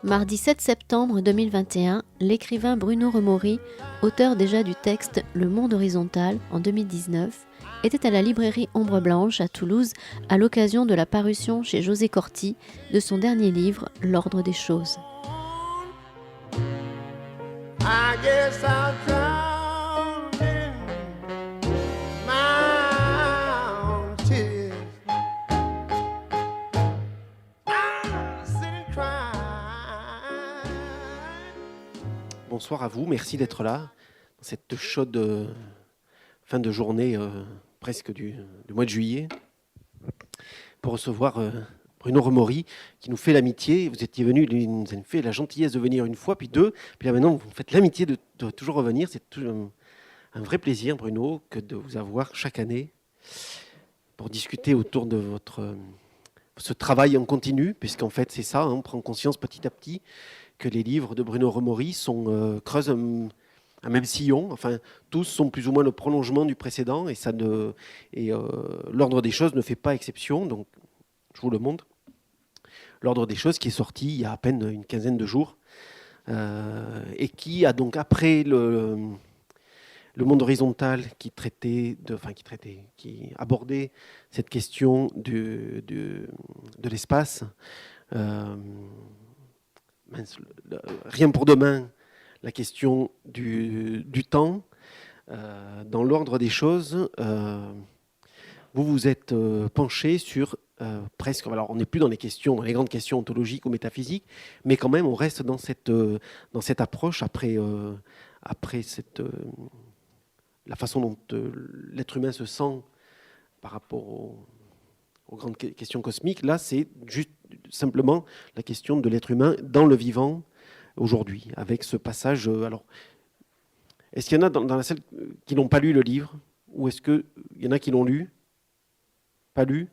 Mardi 7 septembre 2021, l'écrivain Bruno Remori, auteur déjà du texte Le Monde horizontal en 2019, était à la librairie Ombre Blanche à Toulouse à l'occasion de la parution chez José Corti de son dernier livre L'Ordre des choses. I guess I'll drown in my own tears. I'll sit and cry. Bonsoir à vous, merci d'être là dans cette chaude fin de journée presque du mois de juillet pour recevoir Bruno Remori qui nous fait l'amitié. Vous étiez venu, il nous a fait la gentillesse de venir une fois, puis deux, puis là maintenant vous faites l'amitié de toujours revenir. C'est toujours un vrai plaisir, Bruno, que de vous avoir chaque année pour discuter autour de ce travail en continu, puisqu'en fait c'est ça, on prend conscience petit à petit que les livres de Bruno Remori creusent un même sillon. Enfin, tous sont plus ou moins le prolongement du précédent, et l'ordre des choses ne fait pas exception. Donc, je vous le montre. L'ordre des choses qui est sorti il y a à peine une quinzaine de jours, et qui a donc après le monde horizontal qui abordait cette question de l'espace. Rien pour demain, la question du temps. Dans l'ordre des choses, vous vous êtes penché sur presque. Alors, on n'est plus dans les grandes questions ontologiques ou métaphysiques, mais quand même, on reste dans cette approche après la façon dont l'être humain se sent par rapport aux grandes questions cosmiques. Là, c'est juste simplement la question de l'être humain dans le vivant aujourd'hui, avec ce passage. Alors, est-ce qu'il y en a dans la salle qui n'ont pas lu le livre, ou est-ce qu'il y en a qui l'ont lu? Pas lu?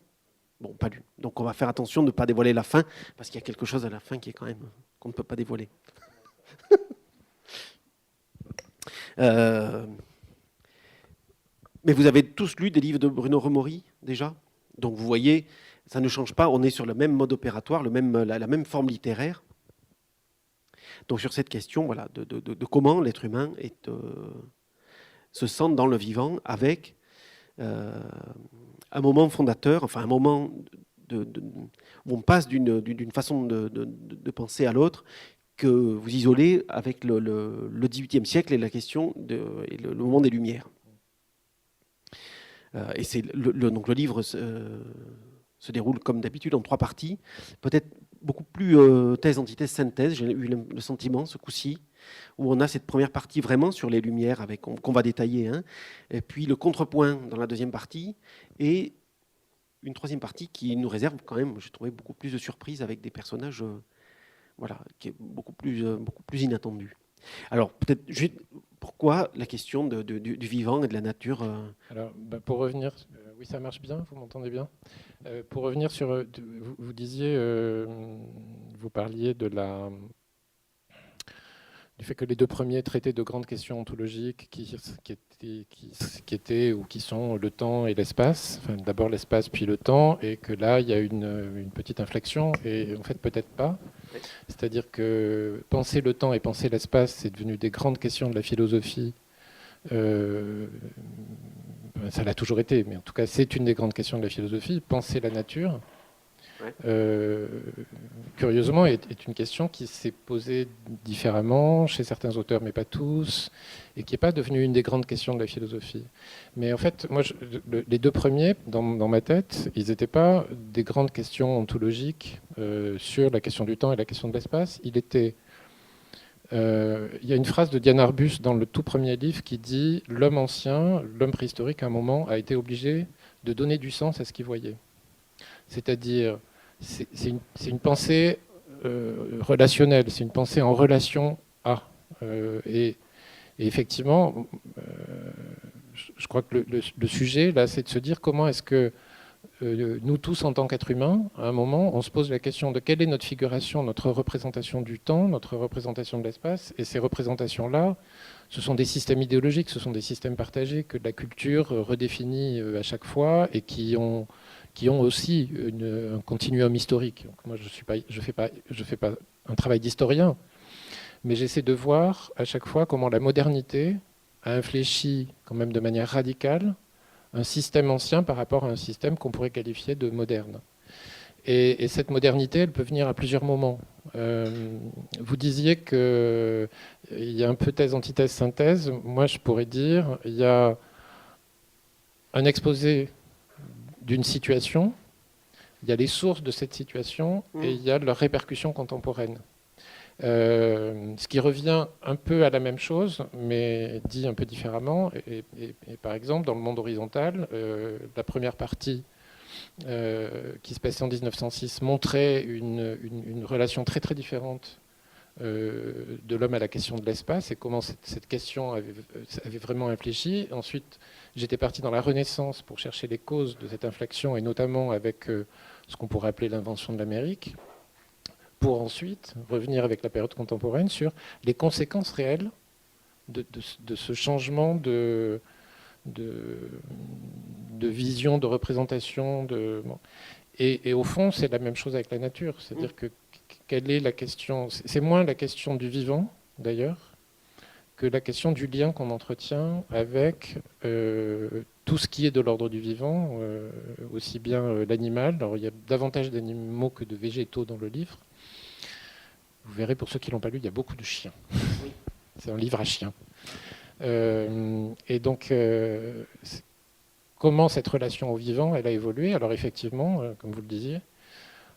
Bon, pas lu. Donc on va faire attention de ne pas dévoiler la fin, parce qu'il y a quelque chose à la fin qui est quand même qu'on ne peut pas dévoiler. Mais vous avez tous lu des livres de Bruno Remori déjà? Donc vous voyez, ça ne change pas, on est sur le même mode opératoire, la même forme littéraire. Donc sur cette question, voilà, de comment l'être humain se sent dans le vivant, avec un moment fondateur, enfin un moment où on passe d'une façon de penser à l'autre, que vous isolez avec le XVIIIe siècle et la question et le moment des Lumières. Et donc le livre se déroule comme d'habitude en 3 parties, peut-être beaucoup plus thèse, antithèse, synthèse. J'ai eu le sentiment ce coup-ci, où on a cette première partie vraiment sur les Lumières qu'on va détailler, hein, et puis le contrepoint dans la deuxième partie, et une troisième partie qui nous réserve quand même, j'ai trouvé, beaucoup plus de surprises avec des personnages qui est beaucoup plus inattendu. Alors peut-être juste pourquoi la question du vivant et de la nature. Alors, pour revenir, oui, ça marche bien, vous m'entendez bien. Pour revenir sur, vous disiez, vous parliez du fait que les 2 premiers traitaient de grandes questions ontologiques qui étaient ou qui sont le temps et l'espace, enfin, d'abord l'espace puis le temps, et que là il y a une petite inflexion, et en fait peut-être pas. C'est-à-dire que penser le temps et penser l'espace, c'est devenu des grandes questions de la philosophie. Ça l'a toujours été, mais en tout cas c'est une des grandes questions de la philosophie. Penser la nature, curieusement, est une question qui s'est posée différemment chez certains auteurs, mais pas tous, et qui n'est pas devenue une des grandes questions de la philosophie. Mais en fait, moi, les 2 premiers, dans ma tête, ils n'étaient pas des grandes questions ontologiques sur la question du temps et la question de l'espace. Il y a une phrase de Diane Arbus dans le tout premier livre qui dit « L'homme ancien, l'homme préhistorique, à un moment, a été obligé de donner du sens à ce qu'il voyait. » C'est-à-dire, c'est une pensée relationnelle, c'est une pensée en relation à. Et effectivement, je crois que le sujet, là, c'est de se dire comment est-ce que nous tous, en tant qu'êtres humains, à un moment, on se pose la question de quelle est notre figuration, notre représentation du temps, notre représentation de l'espace. Et ces représentations-là, ce sont des systèmes idéologiques, ce sont des systèmes partagés que la culture redéfinit à chaque fois, et qui ont qui ont aussi un continuum historique. Donc moi, je fais pas un travail d'historien, mais j'essaie de voir à chaque fois comment la modernité a infléchi quand même de manière radicale un système ancien par rapport à un système qu'on pourrait qualifier de moderne. Et cette modernité, elle peut venir à plusieurs moments. Vous disiez qu'il y a un peu thèse, antithèse, synthèse. Moi, je pourrais dire il y a un exposé d'une situation, il y a les sources de cette situation et il y a leurs répercussions contemporaines. Ce qui revient un peu à la même chose, mais dit un peu différemment. Et par exemple, dans le monde horizontal, la première partie qui se passait en 1906 montrait une relation très très différente de l'homme à la question de l'espace et comment cette question avait vraiment infléchi. Ensuite, j'étais parti dans la Renaissance pour chercher les causes de cette inflexion et notamment avec ce qu'on pourrait appeler l'invention de l'Amérique, pour ensuite revenir avec la période contemporaine sur les conséquences réelles de ce changement de vision, de représentation. Et au fond, c'est la même chose avec la nature. C'est-à-dire que quelle est la question ? C'est moins la question du vivant, d'ailleurs, que la question du lien qu'on entretient avec tout ce qui est de l'ordre du vivant, aussi bien l'animal. Alors, il y a davantage d'animaux que de végétaux dans le livre. Vous verrez, pour ceux qui ne l'ont pas lu, il y a beaucoup de chiens. Oui. C'est un livre à chiens. Et donc, comment cette relation au vivant, elle a évolué ? Alors effectivement, comme vous le disiez,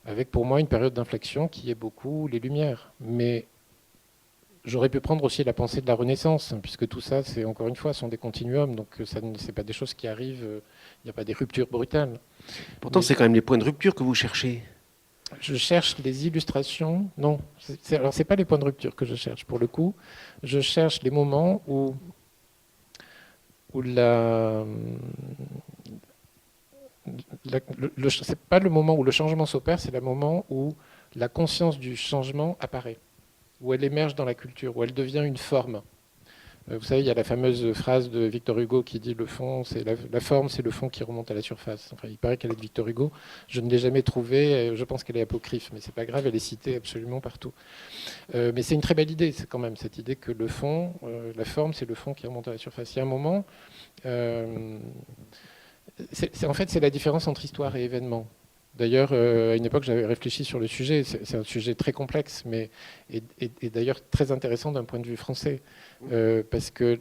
avec pour moi une période d'inflexion qui est beaucoup les Lumières. Mais j'aurais pu prendre aussi la pensée de la Renaissance, puisque tout ça, c'est encore une fois, sont des continuums, donc ce n'est pas des choses qui arrivent, il n'y a pas des ruptures brutales. Pourtant, c'est quand même les points de rupture que vous cherchez. Je cherche les illustrations. Non, alors c'est pas les points de rupture que je cherche. Pour le coup, je cherche les moments où c'est pas le moment où le changement s'opère, c'est le moment où la conscience du changement apparaît, où elle émerge dans la culture, où elle devient une forme. Vous savez, il y a la fameuse phrase de Victor Hugo qui dit le fond, c'est la forme, c'est le fond qui remonte à la surface. Enfin, il paraît qu'elle est de Victor Hugo. Je ne l'ai jamais trouvée. Je pense qu'elle est apocryphe, mais c'est pas grave. Elle est citée absolument partout. Mais c'est une très belle idée, c'est quand même cette idée que le fond, la forme, c'est le fond qui remonte à la surface. Il y a un moment, en fait, c'est la différence entre histoire et événement. D'ailleurs, à une époque, j'avais réfléchi sur le sujet. C'est un sujet très complexe, mais et d'ailleurs très intéressant d'un point de vue français, parce que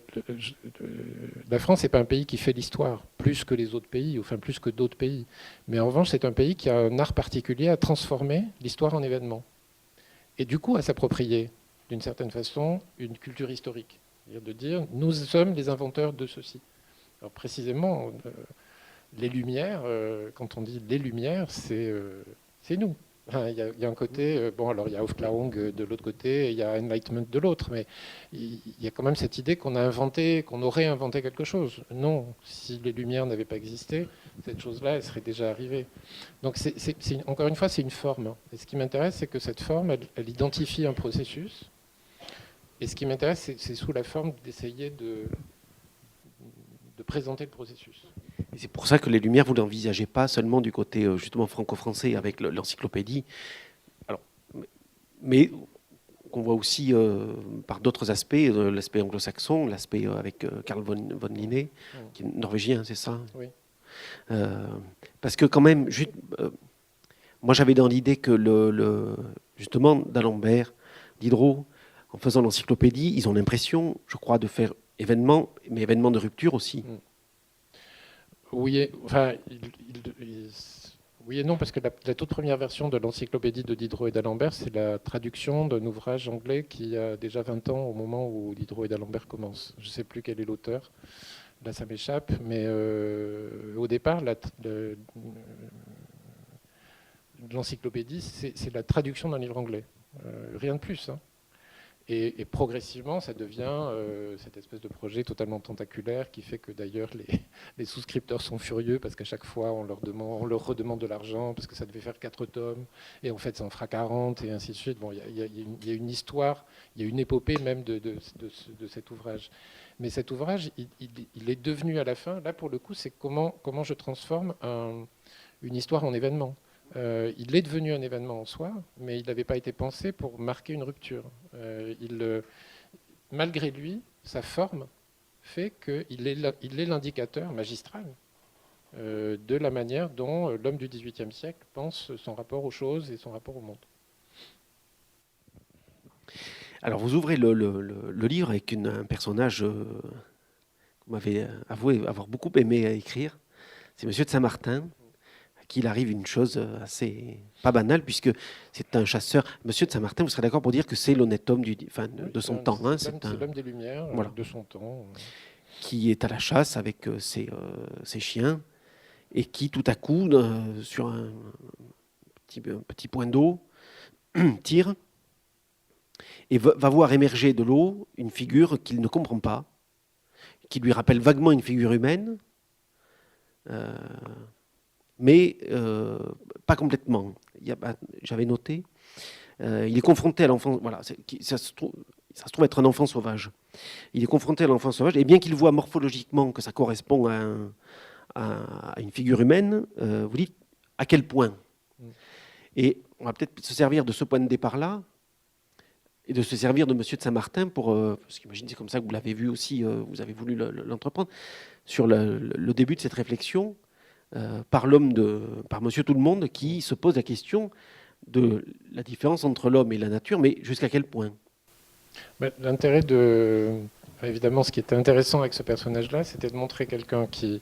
la France n'est pas un pays qui fait l'histoire plus que les autres pays, enfin plus que d'autres pays. Mais en revanche, c'est un pays qui a un art particulier à transformer l'histoire en événement, et du coup à s'approprier, d'une certaine façon, une culture historique, c'est-à-dire de dire nous sommes les inventeurs de ceci. Alors précisément. Les Lumières, quand on dit les Lumières, c'est nous. Il y a un côté, bon alors il y a Aufklärung de l'autre côté, et il y a Enlightenment de l'autre, mais il y a quand même cette idée qu'on a inventé, qu'on aurait inventé quelque chose. Non, si les Lumières n'avaient pas existé, cette chose-là, elle serait déjà arrivée. Donc encore une fois, c'est une forme. Et ce qui m'intéresse, c'est que cette forme, elle identifie un processus. Et ce qui m'intéresse, c'est sous la forme d'essayer de présenter le processus. Et c'est pour ça que les Lumières, vous ne l'envisagez pas seulement du côté justement franco-français avec l'encyclopédie, alors, mais qu'on voit aussi par d'autres aspects, l'aspect anglo-saxon, l'aspect avec Carl von Linné, qui est norvégien, c'est ça ? Oui. Parce que quand même, moi j'avais dans l'idée que justement d'Alembert, Diderot, en faisant l'encyclopédie, ils ont l'impression, je crois, de faire événement, mais événement de rupture aussi. Oui, enfin, oui et non, parce que la toute première version de l'encyclopédie de Diderot et d'Alembert, c'est la traduction d'un ouvrage anglais qui a déjà 20 ans au moment où Diderot et d'Alembert commencent. Je ne sais plus quel est l'auteur, là ça m'échappe, mais au départ, l'encyclopédie, c'est la traduction d'un livre anglais, rien de plus, hein. Et progressivement, ça devient cette espèce de projet totalement tentaculaire qui fait que d'ailleurs les souscripteurs sont furieux parce qu'à chaque fois on leur redemande de l'argent parce que ça devait faire 4 tomes et en fait ça en fera 40 et ainsi de suite. Bon, il y a une histoire, il y a une épopée même de cet ouvrage. Mais cet ouvrage, il est devenu à la fin, là pour le coup, c'est comment je transforme une histoire en événement. Il est devenu un événement en soi, mais il n'avait pas été pensé pour marquer une rupture. Malgré lui, sa forme fait qu'il est l'indicateur magistral de la manière dont l'homme du XVIIIe siècle pense son rapport aux choses et son rapport au monde. Alors vous ouvrez le livre avec un personnage que vous m'avez avoué avoir beaucoup aimé à écrire. C'est Monsieur de Saint-Martin, à qui il arrive une chose assez pas banale, puisque c'est un chasseur. Monsieur de Saint-Martin, vous serez d'accord pour dire que c'est l'honnête homme de son temps. Hein, c'est l'homme des Lumières, voilà, de son temps. Qui est à la chasse avec ses chiens, et qui tout à coup, sur un petit point d'eau, tire, et va voir émerger de l'eau une figure qu'il ne comprend pas, qui lui rappelle vaguement une figure humaine, mais pas complètement. J'avais noté, il est confronté à l'enfant, voilà, ça se trouve être un enfant sauvage. Il est confronté à l'enfant sauvage, et bien qu'il voit morphologiquement que ça correspond à une figure humaine, vous dites à quel point. Et on va peut-être se servir de ce point de départ-là, et de se servir de Monsieur de Saint-Martin pour, parce qu'imagine c'est comme ça que vous l'avez vu aussi, vous avez voulu l'entreprendre, sur le début de cette réflexion, par Monsieur Tout-le-Monde, qui se pose la question de la différence entre l'homme et la nature, mais jusqu'à quel point? L'intérêt évidemment, ce qui était intéressant avec ce personnage-là, c'était de montrer quelqu'un qui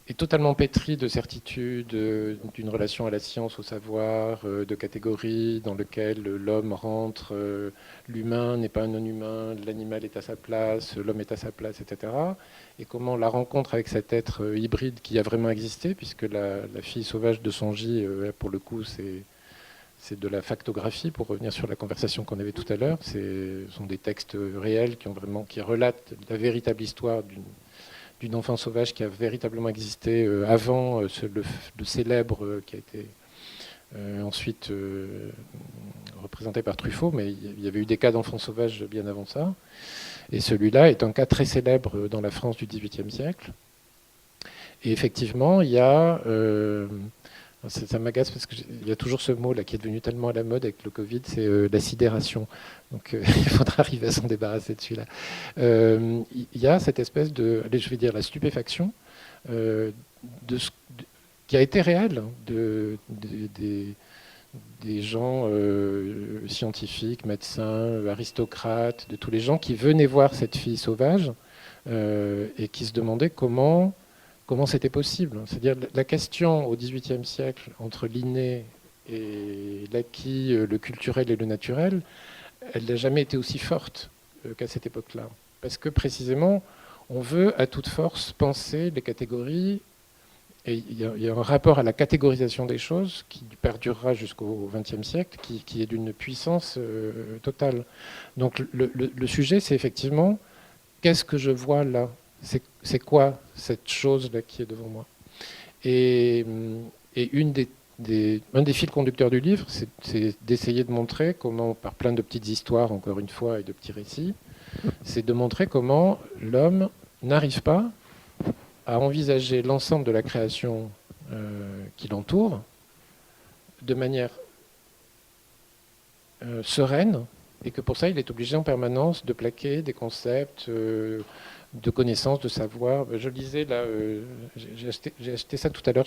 est totalement pétri de certitude, d'une relation à la science, au savoir, de catégories dans lesquelles l'homme rentre, l'humain n'est pas un non-humain, l'animal est à sa place, l'homme est à sa place, etc. Et comment la rencontre avec cet être hybride qui a vraiment existé, puisque la fille sauvage de Songy, pour le coup, c'est de la factographie, pour revenir sur la conversation qu'on avait tout à l'heure. Ce sont des textes réels qui relatent la véritable histoire d'une enfant sauvage qui a véritablement existé avant le célèbre qui a été ensuite représenté par Truffaut, mais il y avait eu des cas d'enfants sauvages bien avant ça. Et celui-là est un cas très célèbre dans la France du XVIIIe siècle. Et effectivement, il y a... ça m'agace parce qu'il y a toujours ce mot là qui est devenu tellement à la mode avec le Covid, c'est la sidération. Donc il faudra arriver à s'en débarrasser de celui-là. Il y a cette espèce de, allez, je vais dire la stupéfaction qui a été réelle des gens scientifiques, médecins, aristocrates, de tous les gens qui venaient voir cette fille sauvage et qui se demandaient comment c'était possible. C'est-à-dire la question au XVIIIe siècle entre l'inné et l'acquis, le culturel et le naturel, elle n'a jamais été aussi forte qu'à cette époque-là. Parce que précisément, on veut à toute force penser les catégories, et il y a un rapport à la catégorisation des choses qui perdurera jusqu'au XXe siècle, qui est d'une puissance totale. Donc le sujet, c'est effectivement, qu'est-ce que je vois là ? C'est quoi cette chose-là qui est devant moi ? Et un des fils conducteurs du livre, c'est d'essayer de montrer comment, par plein de petites histoires, encore une fois, et de petits récits, c'est de montrer comment l'homme n'arrive pas à envisager l'ensemble de la création qui l'entoure de manière sereine, et que pour ça, il est obligé en permanence de plaquer des concepts de connaissances, de savoir. Je lisais là, j'ai acheté ça tout à l'heure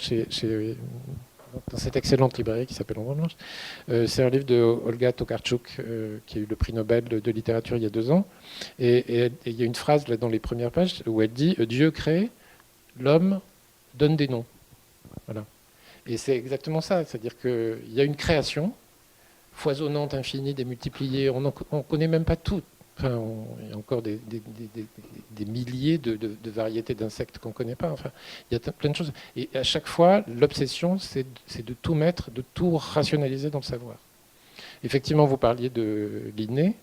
dans cette excellente librairie qui s'appelle Ombre Blanche. C'est un livre de Olga Tokarczuk qui a eu le prix Nobel de littérature il y a 2 ans. Et il y a une phrase là dans les premières pages où elle dit « Dieu crée, l'homme donne des noms ». Voilà. Et c'est exactement ça, c'est-à-dire qu'il y a une création foisonnante, infinie, démultipliée, on ne connaît même pas tout. Enfin, il y a encore des milliers de variétés d'insectes qu'on ne connaît pas. Enfin, il y a plein de choses. Et à chaque fois, l'obsession, c'est de tout mettre, de tout rationaliser dans le savoir. Effectivement, vous parliez de l'inné.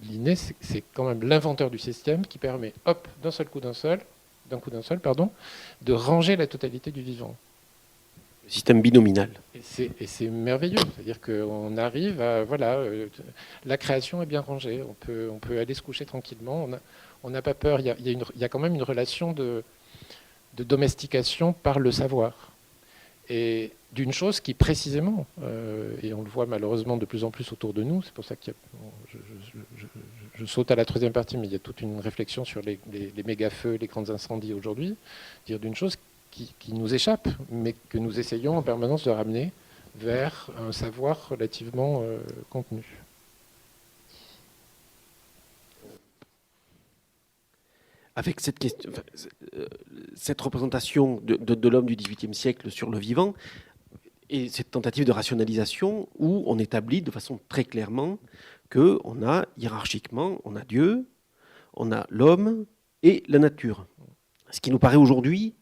L'inné, c'est quand même l'inventeur du système qui permet, hop, d'un coup d'un seul, de ranger la totalité du vivant. Le système binominal. Et c'est merveilleux, c'est-à-dire qu'on arrive à, voilà, la création est bien rangée, on peut aller se coucher tranquillement, on n'a pas peur, il y a quand même une relation de domestication par le savoir. Et d'une chose qui précisément, et on le voit malheureusement de plus en plus autour de nous, c'est pour ça que je saute à la troisième partie, mais il y a toute une réflexion sur les méga-feux, les grands incendies aujourd'hui, dire d'une chose qui nous échappe, mais que nous essayons en permanence de ramener vers un savoir relativement contenu. Avec cette question, cette représentation de l'homme du XVIIIe siècle sur le vivant, et cette tentative de rationalisation où on établit de façon très clairement qu'on a hiérarchiquement, on a Dieu, on a l'homme et la nature. Ce qui nous paraît aujourd'hui,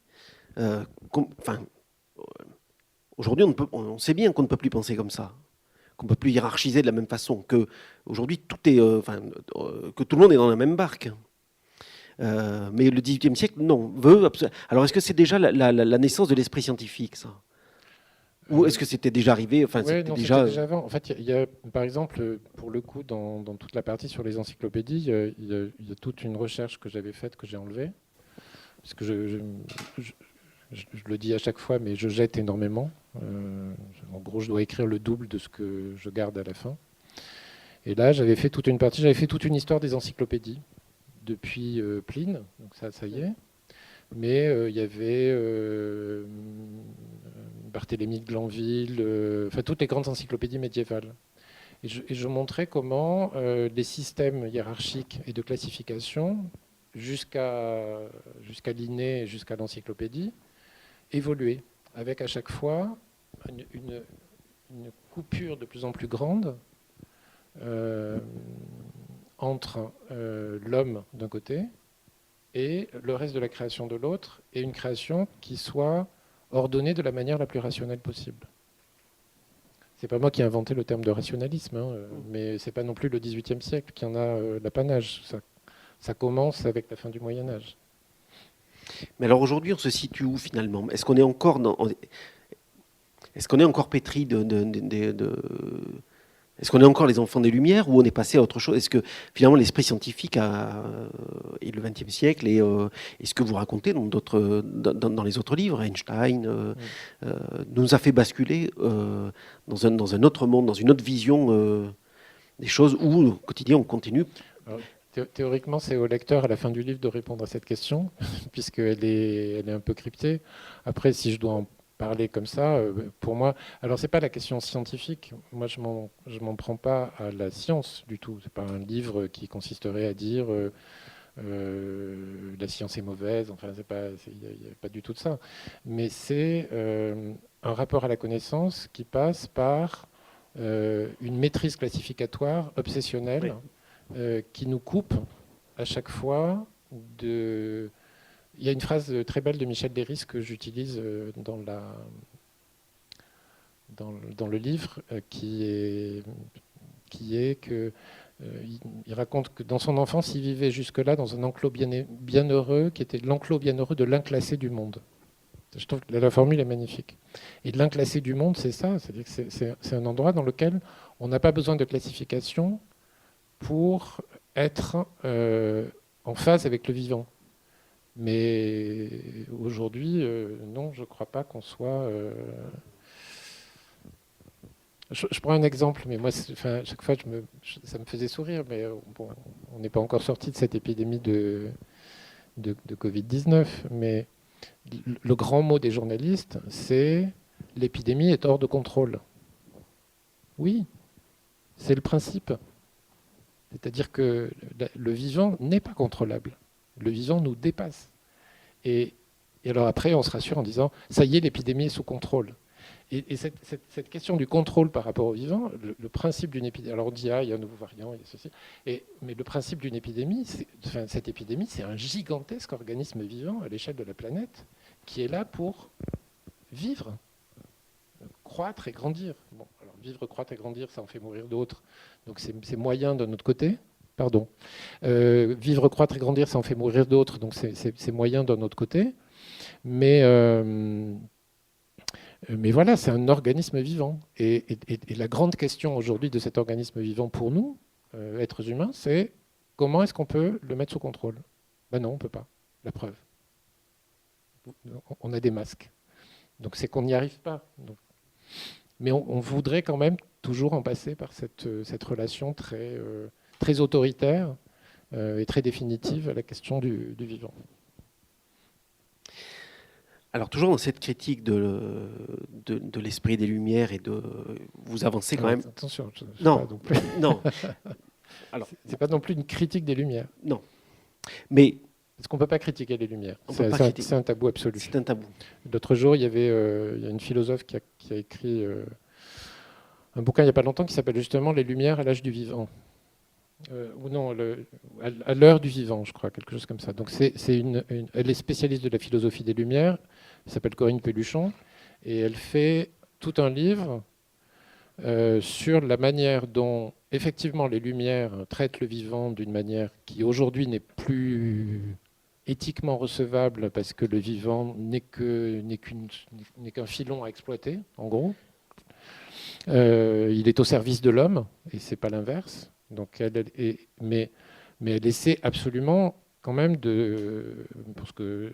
aujourd'hui on sait bien qu'on ne peut plus penser comme ça, qu'on ne peut plus hiérarchiser de la même façon, que aujourd'hui tout est, que tout le monde est dans la même barque. Mais le XVIIIe siècle, non, veut absolument. Alors, est-ce que c'est déjà la naissance de l'esprit scientifique, ça? Ou est-ce que c'était déjà arrivé? Enfin, ouais, c'était non, déjà avant. En fait, il y a, par exemple, pour le coup, dans toute la partie sur les encyclopédies, il y a toute une recherche que j'avais faite, que j'ai enlevée. Parce que je le dis à chaque fois, mais je jette énormément. En gros, je dois écrire le double de ce que je garde à la fin. Et là, j'avais fait toute une partie, j'avais fait toute une histoire des encyclopédies. Depuis Pline, donc ça y est. Mais il y avait Barthélemy de Glanville, enfin toutes les grandes encyclopédies médiévales. Et je montrais comment les systèmes hiérarchiques et de classification, jusqu'à Linné et jusqu'à l'encyclopédie, évoluaient, avec à chaque fois une coupure de plus en plus grande entre l'homme d'un côté et le reste de la création de l'autre, et une création qui soit ordonnée de la manière la plus rationnelle possible. C'est pas moi qui ai inventé le terme de rationalisme, hein, mais c'est pas non plus le XVIIIe siècle qui en a l'apanage. Ça commence avec la fin du Moyen Âge. Mais alors aujourd'hui, on se situe où finalement? Est-ce qu'on est encore pétri est-ce qu'on est encore les enfants des Lumières ou on est passé à autre chose? Est-ce que finalement l'esprit scientifique et le XXe siècle et ce que vous racontez dans les autres livres, Einstein, nous a fait basculer dans un autre monde, dans une autre vision des choses où au quotidien on continue? Alors, théoriquement, c'est au lecteur à la fin du livre de répondre à cette question, puisqu'elle est un peu cryptée. Après, si je dois en parler comme ça, pour moi, alors c'est pas la question scientifique. Moi, je m'en prends pas à la science du tout. C'est pas un livre qui consisterait à dire la science est mauvaise. Enfin, il n'y a pas du tout de ça. Mais c'est un rapport à la connaissance qui passe par une maîtrise classificatoire obsessionnelle, qui nous coupe à chaque fois de. Il y a une phrase très belle de Michel Derys que j'utilise dans le livre, qui est que il raconte que dans son enfance, il vivait jusque-là dans un enclos bien heureux, qui était l'enclos bien heureux de l'inclassé du monde. Je trouve que la formule est magnifique. Et l'inclassé du monde, c'est ça, c'est-à-dire que c'est un endroit dans lequel on n'a pas besoin de classification pour être en phase avec le vivant. Mais aujourd'hui, non, je ne crois pas qu'on soit... Je prends un exemple, mais moi, chaque fois, ça me faisait sourire, mais bon, on n'est pas encore sorti de cette épidémie de Covid-19. Mais le grand mot des journalistes, c'est « l'épidémie est hors de contrôle ». Oui, c'est le principe. C'est-à-dire que le vivant n'est pas contrôlable. Le vivant nous dépasse. Et alors après, on se rassure en disant « ça y est, l'épidémie est sous contrôle ». Et cette question du contrôle par rapport au vivant, le principe d'une épidémie, alors on dit il y a un nouveau variant, il y a ceci, mais le principe d'une épidémie, cette épidémie, c'est un gigantesque organisme vivant à l'échelle de la planète qui est là pour vivre, croître et grandir. Bon, alors vivre, croître et grandir, ça en fait mourir d'autres, donc c'est moyen d'un autre côté. Pardon. Vivre, croître et grandir, ça en fait mourir d'autres, donc c'est moyen d'un autre côté. Mais voilà, c'est un organisme vivant. Et la grande question aujourd'hui de cet organisme vivant pour nous, êtres humains, c'est comment est-ce qu'on peut le mettre sous contrôle? Ben non, on ne peut pas. La preuve. On a des masques. Donc c'est qu'on n'y arrive pas. Mais on voudrait quand même toujours en passer par cette relation très autoritaire et très définitive à la question du vivant. Alors toujours dans cette critique de l'esprit des Lumières et vous avancez quand même. Attention, Non, non. Alors, c'est pas non plus une critique des Lumières. non. Mais Parce qu'on ne peut pas critiquer les Lumières. C'est un tabou absolu. C'est un tabou. L'autre jour, il y a une philosophe qui a écrit un bouquin il n'y a pas longtemps qui s'appelle justement Les Lumières à l'âge du vivant. Ou non, à l'heure du vivant, je crois, quelque chose comme ça. Donc elle est spécialiste de la philosophie des Lumières. Elle s'appelle Corinne Pelluchon. Et elle fait tout un livre sur la manière dont, effectivement, les Lumières traitent le vivant d'une manière qui, aujourd'hui, n'est plus éthiquement recevable parce que le vivant n'est qu'un filon à exploiter, en gros. Il est au service de l'homme, et c'est pas l'inverse. Donc mais elle essaie absolument quand même parce que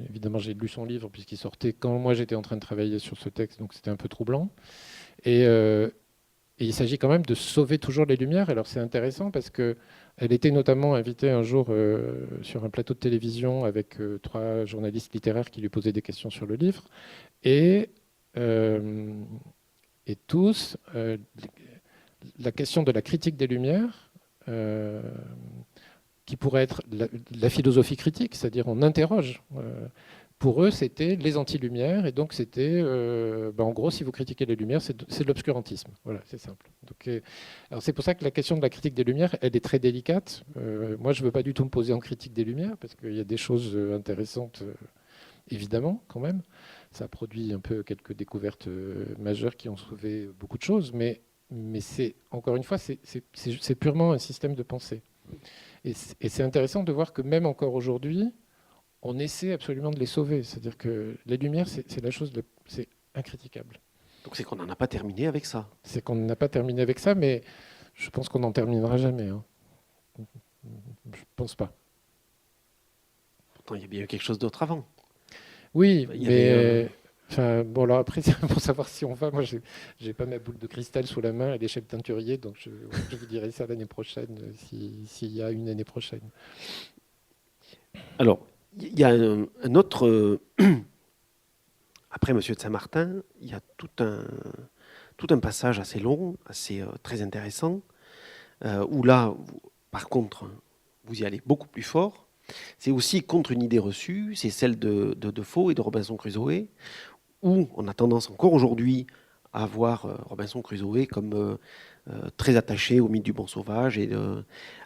évidemment j'ai lu son livre puisqu'il sortait quand moi j'étais en train de travailler sur ce texte, donc c'était un peu troublant. Et il s'agit quand même de sauver toujours les Lumières. Alors c'est intéressant parce que elle était notamment invitée un jour sur un plateau de télévision avec 3 journalistes littéraires qui lui posaient des questions sur le livre. Et tous, la question de la critique des Lumières, qui pourrait être la philosophie critique, c'est-à-dire on interroge. Pour eux, c'était les anti-lumières, et donc c'était, en gros, si vous critiquez les Lumières, c'est de l'obscurantisme. Voilà, c'est simple. Donc, alors c'est pour ça que la question de la critique des Lumières, elle est très délicate. Moi, je ne veux pas du tout me poser en critique des Lumières, parce qu'il y a des choses intéressantes, évidemment, quand même. Ça a produit un peu quelques découvertes majeures qui ont sauvé beaucoup de choses, mais c'est, encore une fois, c'est purement un système de pensée. Et c'est intéressant de voir que même encore aujourd'hui, on essaie absolument de les sauver. C'est-à-dire que les Lumières, c'est la chose, c'est incritiquable. Donc c'est qu'on n'en a pas terminé avec ça. C'est qu'on n'a pas terminé avec ça, mais je pense qu'on n'en terminera jamais. Hein. Je pense pas. Pourtant, il y a bien eu quelque chose d'autre avant. Oui, mais... Enfin, bon, alors après, pour savoir si on va, moi, j'ai pas ma boule de cristal sous la main à l'échelle teinturier, donc je vous dirai ça l'année prochaine, s'il y a une année prochaine. Alors, il y a un autre... Après Monsieur de Saint-Martin, il y a tout un passage assez long, très intéressant, où là, par contre, vous y allez beaucoup plus fort. C'est aussi contre une idée reçue, c'est celle de Defoe et de Robinson Crusoe, où on a tendance encore aujourd'hui à voir Robinson Crusoe comme très attaché au mythe du bon sauvage,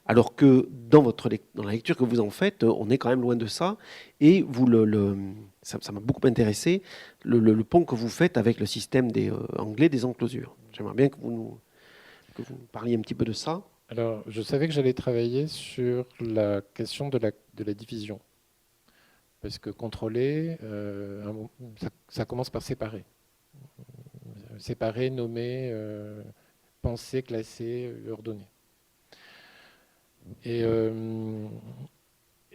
alors que dans la lecture que vous en faites, on est quand même loin de ça, et ça m'a beaucoup intéressé, le pont que vous faites avec le système anglais des enclosures. J'aimerais bien que vous nous parliez un petit peu de ça. Alors, je savais que j'allais travailler sur la question de la division. Parce que contrôler, ça commence par séparer. Séparer, nommer, penser, classer, ordonner. Et je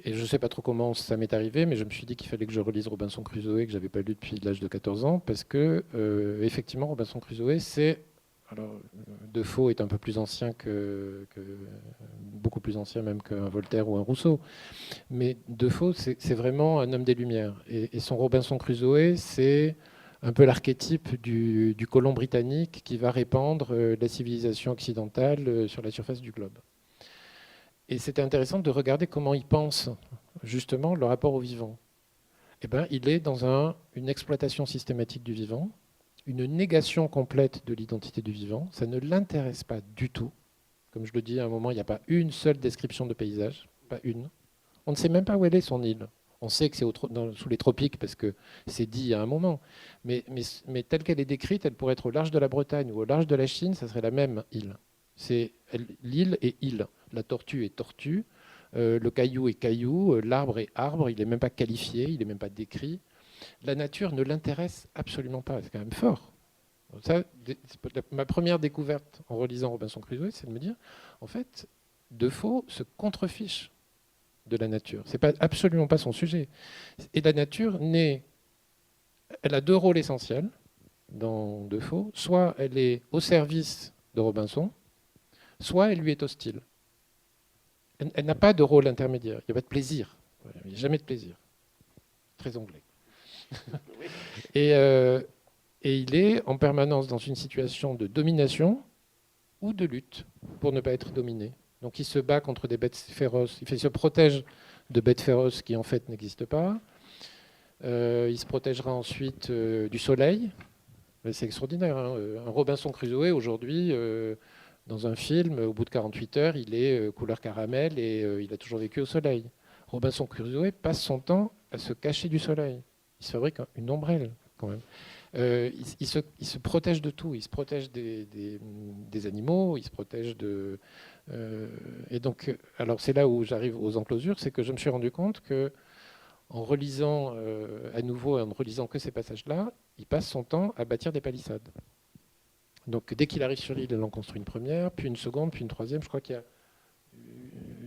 ne sais pas trop comment ça m'est arrivé, mais je me suis dit qu'il fallait que je relise Robinson Crusoe, que je n'avais pas lu depuis l'âge de 14 ans, parce que, effectivement, Robinson Crusoe, c'est... Alors, Defoe est un peu plus ancien beaucoup plus ancien même qu'un Voltaire ou un Rousseau. Mais Defoe, c'est vraiment un homme des Lumières. Et son Robinson Crusoe, c'est un peu l'archétype du colon britannique qui va répandre la civilisation occidentale sur la surface du globe. Et c'était intéressant de regarder comment il pense justement le rapport au vivant. Eh ben, il est dans une exploitation systématique du vivant, une négation complète de l'identité du vivant. Ça ne l'intéresse pas du tout. Comme je le dis à un moment, il n'y a pas une seule description de paysage, pas une. On ne sait même pas où elle est, son île. On sait que c'est sous les tropiques parce que c'est dit à un moment. Mais telle qu'elle est décrite, elle pourrait être au large de la Bretagne ou au large de la Chine, ça serait la même île. L'île est île. La tortue est tortue. Le caillou est caillou. L'arbre est arbre. Il n'est même pas qualifié, il n'est même pas décrit. La nature ne l'intéresse absolument pas. C'est quand même fort. Ça, ma première découverte en relisant Robinson Crusoe, c'est de me dire, en fait, Defoe se contrefiche de la nature. C'est absolument pas son sujet. Et la nature n'est elle a deux rôles essentiels dans Defoe. Soit elle est au service de Robinson, soit elle lui est hostile. Elle n'a pas de rôle intermédiaire. Il n'y a pas de plaisir. Il n'y a jamais de plaisir. Très anglais. Et il est en permanence dans une situation de domination ou de lutte pour ne pas être dominé. Donc il se bat contre des bêtes féroces. Il se protège de bêtes féroces qui en fait n'existent pas. Il se protégera ensuite du soleil. C'est extraordinaire. Hein. Un Robinson Crusoe aujourd'hui, dans un film, au bout de 48 heures, il est couleur caramel et il a toujours vécu au soleil. Robinson Crusoe passe son temps à se cacher du soleil. Il se fabrique une ombrelle quand même. Il se protège de tout. Il se protège des animaux, il se protège de... et donc, alors c'est là où j'arrive aux enclosures, c'est que je me suis rendu compte que en relisant à nouveau, en ne relisant que ces passages-là, il passe son temps à bâtir des palissades. Donc dès qu'il arrive sur l'île, il en construit une première, puis une seconde, puis une troisième. Je crois qu'il y a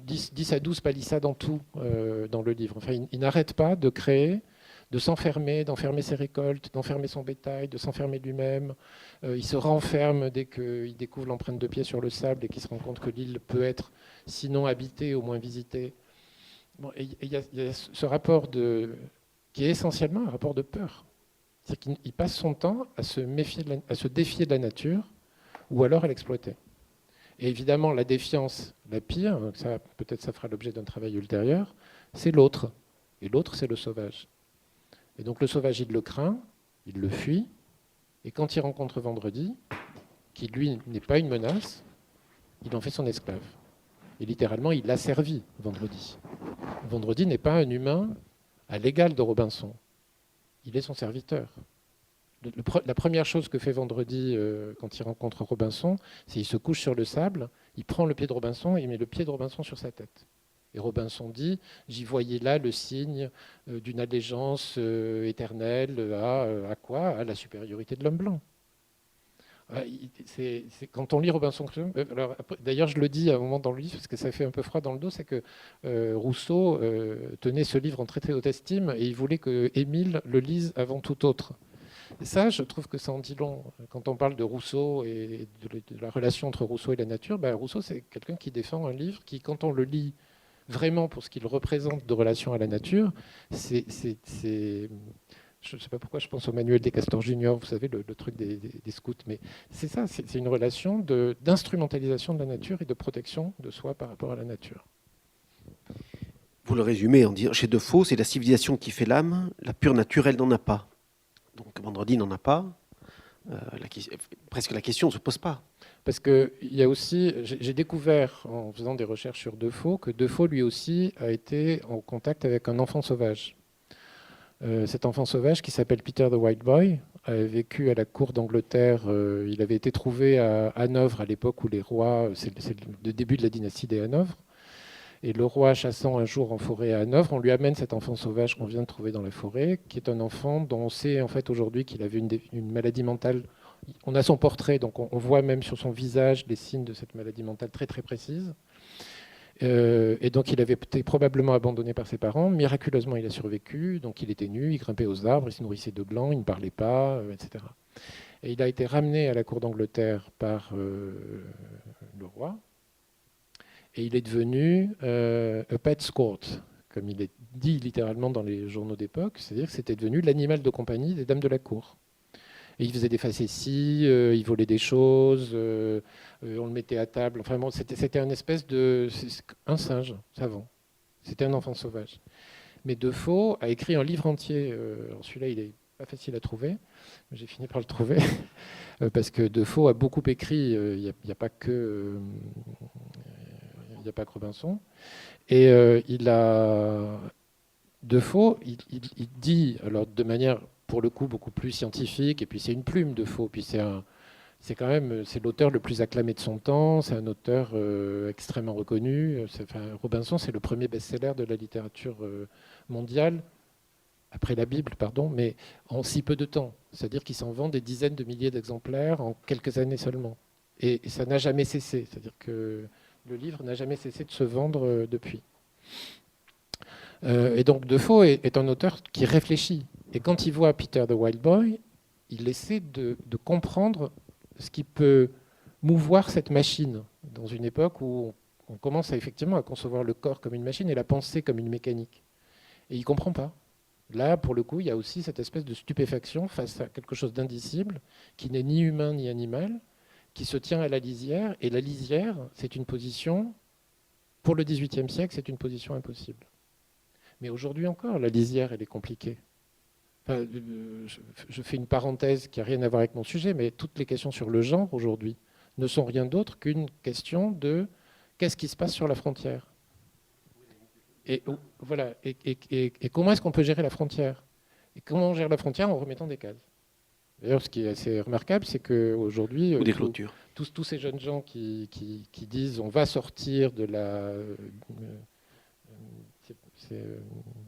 10 à 12 palissades en tout dans le livre. Enfin, il n'arrête pas de créer, de s'enfermer, d'enfermer ses récoltes, d'enfermer son bétail, de s'enfermer lui-même. Il se renferme dès qu'il découvre l'empreinte de pied sur le sable et qu'il se rend compte que l'île peut être, sinon habitée, au moins visitée. Bon, et il y a ce rapport qui est essentiellement un rapport de peur. C'est-à-dire qu'il passe son temps à se défier de la nature ou alors à l'exploiter. Et évidemment, la défiance, la pire, peut-être ça fera l'objet d'un travail ultérieur, c'est l'autre. Et l'autre, c'est le sauvage. Et donc le sauvage, il le craint, il le fuit, et quand il rencontre Vendredi, qui lui n'est pas une menace, il en fait son esclave. Et littéralement, il l'a servi, Vendredi. Vendredi n'est pas un humain à l'égal de Robinson. Il est son serviteur. La première chose que fait Vendredi quand il rencontre Robinson, c'est qu'il se couche sur le sable, il prend le pied de Robinson et il met le pied de Robinson sur sa tête. Et Robinson dit, j'y voyais là le signe d'une allégeance éternelle à quoi ? À la supériorité de l'homme blanc. Quand on lit Robinson Crusoe, d'ailleurs je le dis à un moment dans le livre parce que ça fait un peu froid dans le dos, c'est que Rousseau tenait ce livre en très très haute estime et il voulait que Émile le lise avant tout autre. Et ça, je trouve que ça en dit long. Quand on parle de Rousseau et de la relation entre Rousseau et la nature, Rousseau c'est quelqu'un qui défend un livre qui, quand on le lit vraiment pour ce qu'il représente de relation à la nature, je ne sais pas pourquoi je pense au manuel des Castors Junior, vous savez, le truc des scouts, mais c'est ça, c'est une relation d'instrumentalisation de la nature et de protection de soi par rapport à la nature. Vous le résumez en disant, chez Defoe, c'est la civilisation qui fait l'âme, la pure nature, elle n'en a pas. Donc Vendredi n'en a pas. Presque la question ne se pose pas. Parce qu'il y a aussi, j'ai découvert en faisant des recherches sur Defoe, que Defoe lui aussi a été en contact avec un enfant sauvage. Cet enfant sauvage qui s'appelle Peter the White Boy avait vécu à la cour d'Angleterre. Il avait été trouvé à Hanovre à l'époque où les rois, c'est le début de la dynastie des Hanovre. Et le roi chassant un jour en forêt à Hanovre, on lui amène cet enfant sauvage qu'on vient de trouver dans la forêt, qui est un enfant dont on sait en fait aujourd'hui qu'il avait une maladie mentale. On a son portrait, donc on voit même sur son visage les signes de cette maladie mentale très très précise. Et donc il avait été probablement abandonné par ses parents. Miraculeusement, il a survécu. Donc il était nu, il grimpait aux arbres, il se nourrissait de glands, il ne parlait pas, etc. Et il a été ramené à la cour d'Angleterre par le roi. Et il est devenu a pet scout, comme il est dit littéralement dans les journaux d'époque. C'est-à-dire que c'était devenu l'animal de compagnie des dames de la cour. Et il faisait des facéties, il volait des choses, on le mettait à table. Enfin bon, c'était une espèce un singe savant. C'était un enfant sauvage. Mais Defoe a écrit un livre entier. Alors celui-là, il est pas facile à trouver. J'ai fini par le trouver parce que Defoe a beaucoup écrit. Il n'y a pas que Robinson. Et Defoe, il dit alors de manière pour le coup beaucoup plus scientifique, et puis c'est une plume Defoe, puis c'est l'auteur le plus acclamé de son temps, c'est un auteur extrêmement reconnu. Robinson, c'est le premier best-seller de la littérature mondiale, après la Bible, pardon, mais en si peu de temps. C'est-à-dire qu'il s'en vend des dizaines de milliers d'exemplaires en quelques années seulement. Et ça n'a jamais cessé, c'est-à-dire que le livre n'a jamais cessé de se vendre depuis. Et donc Defoe est un auteur qui réfléchit. Et quand il voit Peter the Wild Boy, il essaie de comprendre ce qui peut mouvoir cette machine dans une époque où on commence effectivement à concevoir le corps comme une machine et la pensée comme une mécanique. Et il ne comprend pas. Là, pour le coup, il y a aussi cette espèce de stupéfaction face à quelque chose d'indicible, qui n'est ni humain ni animal, qui se tient à la lisière. Et la lisière, c'est une position, pour le XVIIIe siècle, c'est une position impossible. Mais aujourd'hui encore, la lisière, elle est compliquée. Enfin, je fais une parenthèse qui n'a rien à voir avec mon sujet, mais toutes les questions sur le genre aujourd'hui ne sont rien d'autre qu'une question de qu'est-ce qui se passe sur la frontière. Et voilà. Et comment est-ce qu'on peut gérer la frontière? Et comment on gère la frontière en remettant des cases? D'ailleurs, ce qui est assez remarquable, c'est qu'aujourd'hui, Ou des clôtures. tous ces jeunes gens qui disent on va sortir de la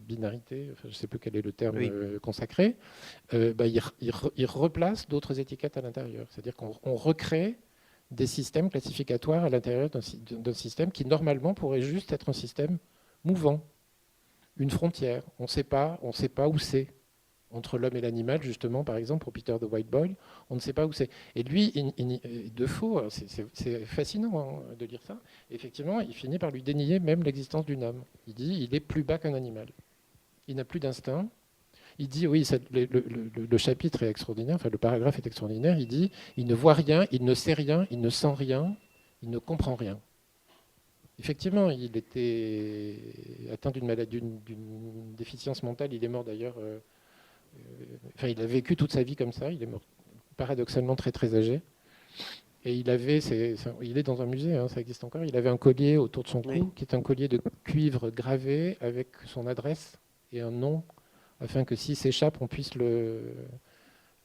binarité, enfin, je ne sais plus quel est le terme consacré, ils replacent d'autres étiquettes à l'intérieur. C'est-à-dire qu'on recrée des systèmes classificatoires à l'intérieur d'un système qui, normalement, pourrait juste être un système mouvant, une frontière. On ne sait pas où c'est. Entre l'homme et l'animal, justement, par exemple, pour Peter the White Boy, on ne sait pas où c'est. Et lui, Defoe, c'est fascinant hein, de lire ça. Effectivement, il finit par lui dénier même l'existence d'une âme. Il dit il est plus bas qu'un animal. Il n'a plus d'instinct. Il dit, oui, le chapitre est extraordinaire, enfin le paragraphe est extraordinaire. Il dit il ne voit rien, il ne sait rien, il ne sent rien, il ne comprend rien. Effectivement, il était atteint d'une maladie, d'une déficience mentale. Il est mort d'ailleurs. Enfin, il a vécu toute sa vie comme ça. Il est mort paradoxalement très très âgé. Et il est dans un musée, hein, ça existe encore. Il avait un collier autour de son cou, qui est un collier de cuivre gravé avec son adresse et un nom, afin que s'il s'échappe, on puisse le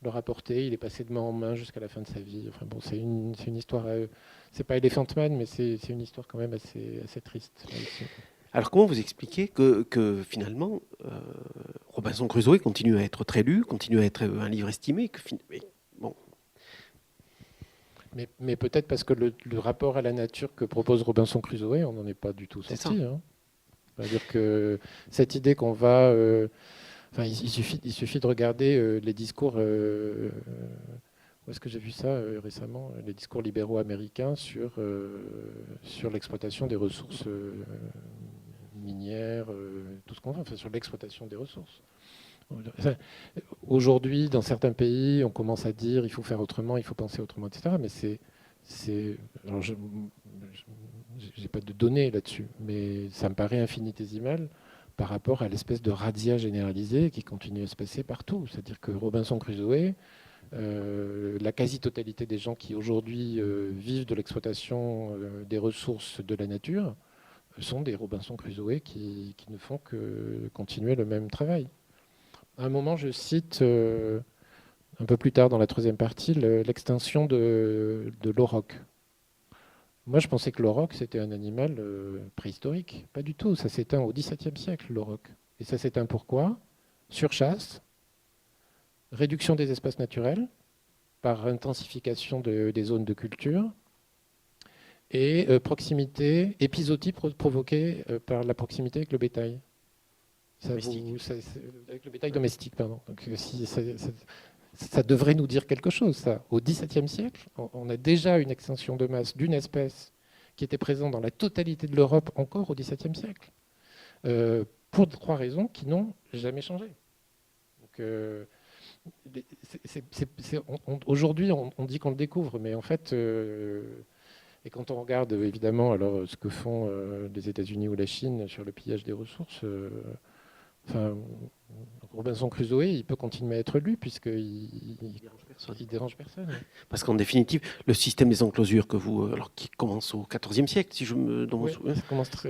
rapporter. Il est passé de main en main jusqu'à la fin de sa vie. Enfin bon, c'est une histoire. C'est pas Elephant Man, mais c'est une histoire quand même assez triste. Alors comment vous expliquez que finalement Robinson Crusoe continue à être très lu, continue à être un livre estimé bon. Mais peut-être parce que le rapport à la nature que propose Robinson Crusoe, on n'en est pas du tout sorti. Hein. C'est-à-dire que cette idée qu'on va... il suffit de regarder les discours... où est-ce que j'ai vu ça récemment? Les discours libéraux américains sur l'exploitation des ressources minières, tout ce qu'on veut, enfin, sur l'exploitation des ressources. Aujourd'hui, dans certains pays, on commence à dire il faut faire autrement, il faut penser autrement, etc. Mais alors je n'ai pas de données là-dessus, mais ça me paraît infinitésimal par rapport à l'espèce de razzia généralisée qui continue à se passer partout. C'est-à-dire que Robinson Crusoe, la quasi-totalité des gens qui aujourd'hui vivent de l'exploitation des ressources de la nature sont des Robinson Crusoe qui ne font que continuer le même travail. À un moment, je cite, un peu plus tard dans la troisième partie, l'extinction de l'auroch. Moi, je pensais que l'auroch, c'était un animal préhistorique. Pas du tout. Ça s'éteint au XVIIe siècle, l'auroch. Et ça s'éteint pourquoi? Surchasse, réduction des espaces naturels par intensification des zones de culture et proximité, épisodie provoquée par la proximité avec le bétail. Avec le bétail domestique, pardon. Donc, ça devrait nous dire quelque chose, ça. Au XVIIe siècle, on a déjà une extinction de masse d'une espèce qui était présente dans la totalité de l'Europe encore au XVIIe siècle, pour 3 raisons qui n'ont jamais changé. Donc, aujourd'hui, on dit qu'on le découvre, mais en fait, et quand on regarde évidemment alors ce que font les États-Unis ou la Chine sur le pillage des ressources, Robinson Crusoe, il peut continuer à être lu puisqu'il ne dérange personne. Parce qu'en définitive, le système des enclosures qui commence au XIVe siècle, si je me dans mon souvenir.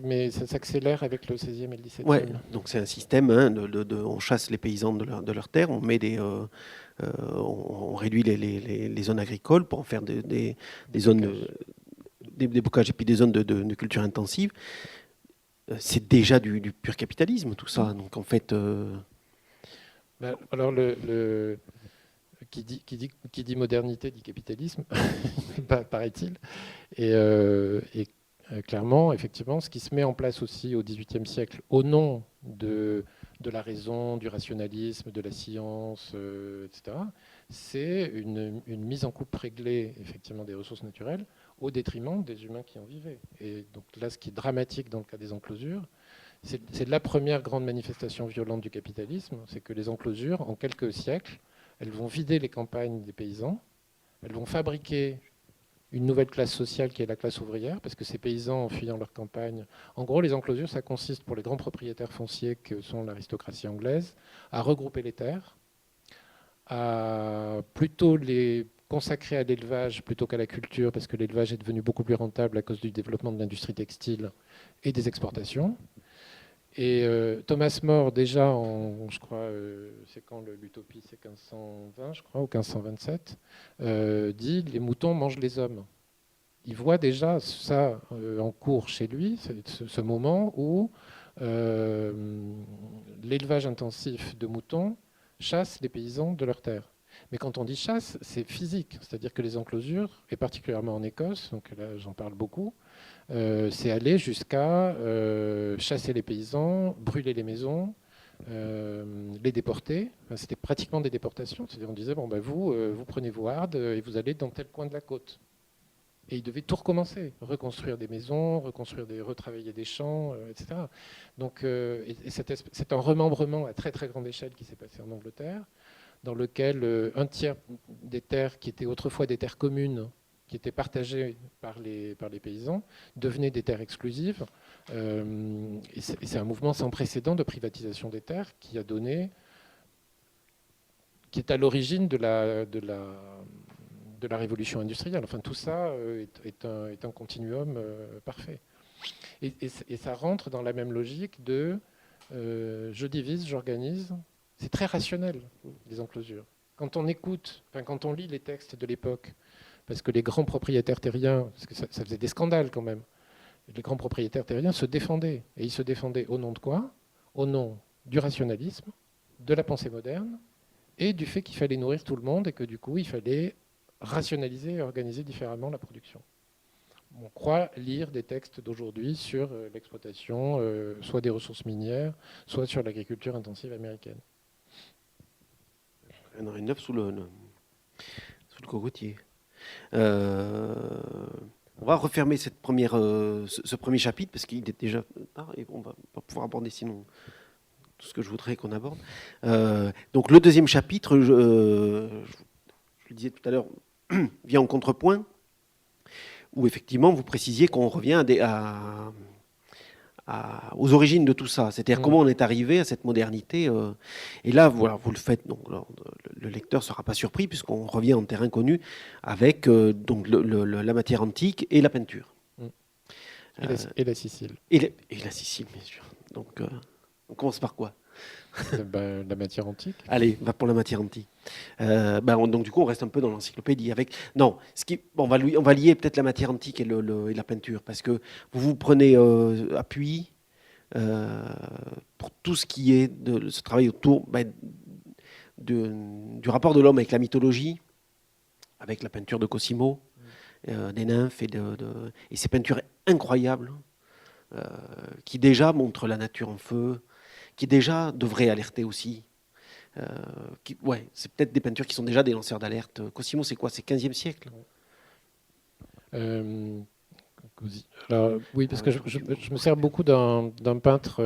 Mais ça s'accélère avec le XVIe et le XVIIe. Ouais, donc c'est un système, on chasse les paysans de leur terre, on met on réduit les zones agricoles pour en faire des zones des bocages et puis des zones de culture intensive. C'est déjà du pur capitalisme, tout ça. Donc en fait, alors qui dit modernité dit capitalisme, paraît-il. Et clairement, effectivement, ce qui se met en place aussi au XVIIIe siècle, au nom de de la raison, du rationalisme, de la science, etc. C'est une mise en coupe réglée effectivement des ressources naturelles au détriment des humains qui en vivaient. Et donc là, ce qui est dramatique dans le cas des enclosures, c'est la première grande manifestation violente du capitalisme, c'est que les enclosures, en quelques siècles, elles vont vider les campagnes des paysans, elles vont fabriquer une nouvelle classe sociale qui est la classe ouvrière, parce que ces paysans, en fuyant leur campagne, en gros, les enclosures, ça consiste pour les grands propriétaires fonciers que sont l'aristocratie anglaise, à regrouper les terres, à plutôt les consacrer à l'élevage plutôt qu'à la culture, parce que l'élevage est devenu beaucoup plus rentable à cause du développement de l'industrie textile et des exportations. Et Thomas More, déjà, je crois, c'est quand l'utopie, c'est 1520, je crois, ou 1527, dit « les moutons mangent les hommes ». Il voit déjà ça en cours chez lui, ce moment où l'élevage intensif de moutons chasse les paysans de leurs terres. Mais quand on dit chasse, c'est physique, c'est-à-dire que les enclosures, et particulièrement en Écosse, donc là j'en parle beaucoup, c'est aller jusqu'à chasser les paysans, brûler les maisons, les déporter. Enfin, c'était pratiquement des déportations. C'est-à-dire on disait, bon, ben vous prenez vos hardes et vous allez dans tel coin de la côte. Et ils devaient tout recommencer, reconstruire des maisons, retravailler des champs, etc. Donc, c'est un remembrement à très très grande échelle qui s'est passé en Angleterre, dans lequel un tiers des terres qui étaient autrefois des terres communes, qui étaient partagées par les paysans, devenaient des terres exclusives. Et c'est un mouvement sans précédent de privatisation des terres qui est à l'origine de la révolution industrielle. Enfin, tout ça est un continuum parfait. Et ça rentre dans la même logique de je divise, j'organise. C'est très rationnel, les enclosures. Quand on écoute, quand on lit les textes de l'époque, parce que les grands propriétaires terriens, parce que ça faisait des scandales quand même, les grands propriétaires terriens se défendaient. Et ils se défendaient au nom de quoi? Au nom du rationalisme, de la pensée moderne, et du fait qu'il fallait nourrir tout le monde et que du coup, il fallait rationaliser et organiser différemment la production. On croit lire des textes d'aujourd'hui sur l'exploitation, soit des ressources minières, soit sur l'agriculture intensive américaine. Il y en aurait 9 sous le cocotier. On va refermer ce premier chapitre parce qu'il est déjà tard et on va pas pouvoir aborder sinon tout ce que je voudrais qu'on aborde. Donc le deuxième chapitre, je le disais tout à l'heure, vient en contrepoint, où effectivement vous précisiez qu'on revient aux origines de tout ça, c'est-à-dire comment on est arrivé à cette modernité. Et là, voilà, vous le faites, donc le lecteur ne sera pas surpris puisqu'on revient en terrain connu avec donc la matière antique et la peinture. Et la Sicile. Et la Sicile, bien sûr. Donc on commence par quoi? La matière antique. Allez, on va pour la matière antique. Donc du coup, on reste un peu dans l'encyclopédie. On va lier peut-être la matière antique et la peinture, parce que vous prenez appui pour tout ce qui est de ce travail autour du rapport de l'homme avec la mythologie, avec la peinture de Cosimo, des nymphes et ces peintures incroyables qui déjà montrent la nature en feu, qui déjà devraient alerter aussi. C'est peut-être des peintures qui sont déjà des lanceurs d'alerte. Cosimo, c'est quoi? C'est 15e siècle? Alors, oui, parce que je me sers beaucoup d'un peintre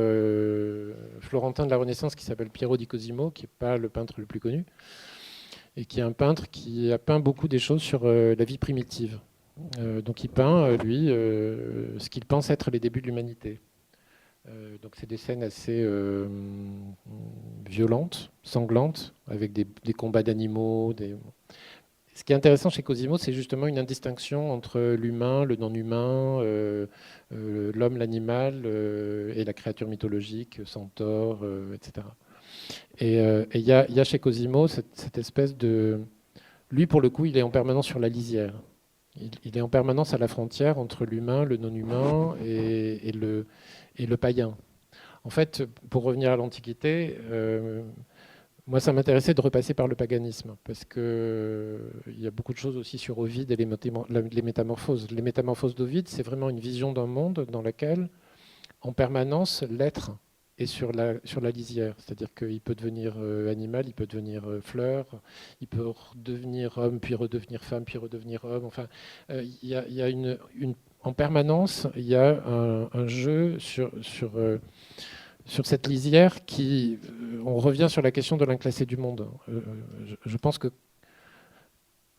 florentin de la Renaissance qui s'appelle Piero di Cosimo, qui n'est pas le peintre le plus connu, et qui est un peintre qui a peint beaucoup des choses sur la vie primitive. Donc il peint, lui, ce qu'il pense être les débuts de l'humanité. Donc c'est des scènes assez violentes, sanglantes, avec des combats d'animaux. Ce qui est intéressant chez Cosimo, c'est justement une indistinction entre l'humain, le non-humain, l'homme, l'animal et la créature mythologique, centaure, etc. Et il y a chez Cosimo cette espèce de... Lui, pour le coup, il est en permanence sur la lisière. Il est en permanence à la frontière entre l'humain, le non-humain et le païen. En fait, pour revenir à l'Antiquité, moi, ça m'intéressait de repasser par le paganisme, parce qu'il y a beaucoup de choses aussi sur Ovide et les métamorphoses. Les métamorphoses d'Ovide, c'est vraiment une vision d'un monde dans lequel, en permanence, l'être et sur la lisière. C'est-à-dire qu'il peut devenir animal, il peut devenir fleur, il peut redevenir homme, puis redevenir femme, puis redevenir homme. Enfin, il y a en permanence, il y a un jeu sur cette lisière qui... on revient sur la question de l'inclassé du monde. Je pense que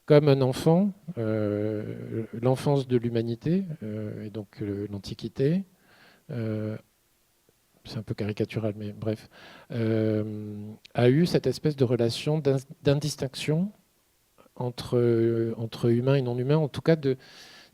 comme un enfant, l'enfance de l'humanité, et donc l'Antiquité, c'est un peu caricatural, mais bref, a eu cette espèce de relation d'indistinction entre humain et non humain, en tout cas,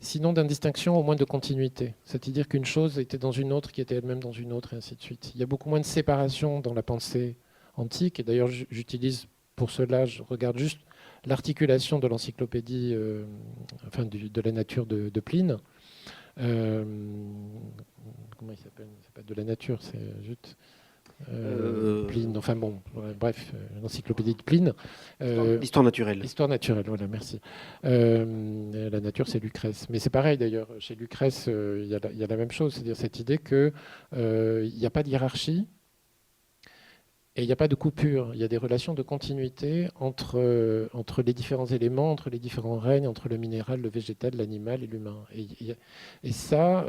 sinon d'indistinction, au moins de continuité. C'est-à-dire qu'une chose était dans une autre, qui était elle-même dans une autre, et ainsi de suite. Il y a beaucoup moins de séparation dans la pensée antique, et d'ailleurs j'utilise pour cela, je regarde juste l'articulation de l'encyclopédie de la nature de Pline. Comment il s'appelle? C'est pas de la nature, c'est juste Pline. Enfin bon, bref, l'encyclopédie de Pline. L'histoire naturelle. L'histoire naturelle, voilà, merci. La nature, c'est Lucrèce. Mais c'est pareil d'ailleurs. Chez Lucrèce, il y a la même chose, c'est-à-dire cette idée qu'il n'y a pas de hiérarchie. Et il n'y a pas de coupure, il y a des relations de continuité entre les différents éléments, entre les différents règnes, entre le minéral, le végétal, l'animal et l'humain. Et ça,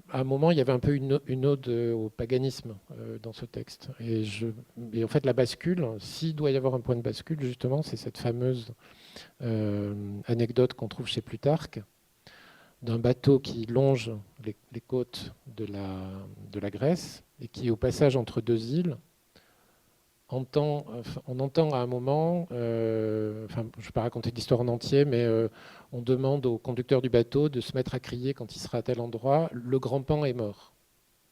à un moment, il y avait un peu une ode au paganisme dans ce texte. Et en fait, la bascule, s'il doit y avoir un point de bascule, justement, c'est cette fameuse anecdote qu'on trouve chez Plutarque, d'un bateau qui longe les côtes de la Grèce et qui, au passage entre deux îles, on entend à un moment, je ne vais pas raconter l'histoire en entier, mais on demande au conducteur du bateau de se mettre à crier quand il sera à tel endroit, le grand Pan est mort,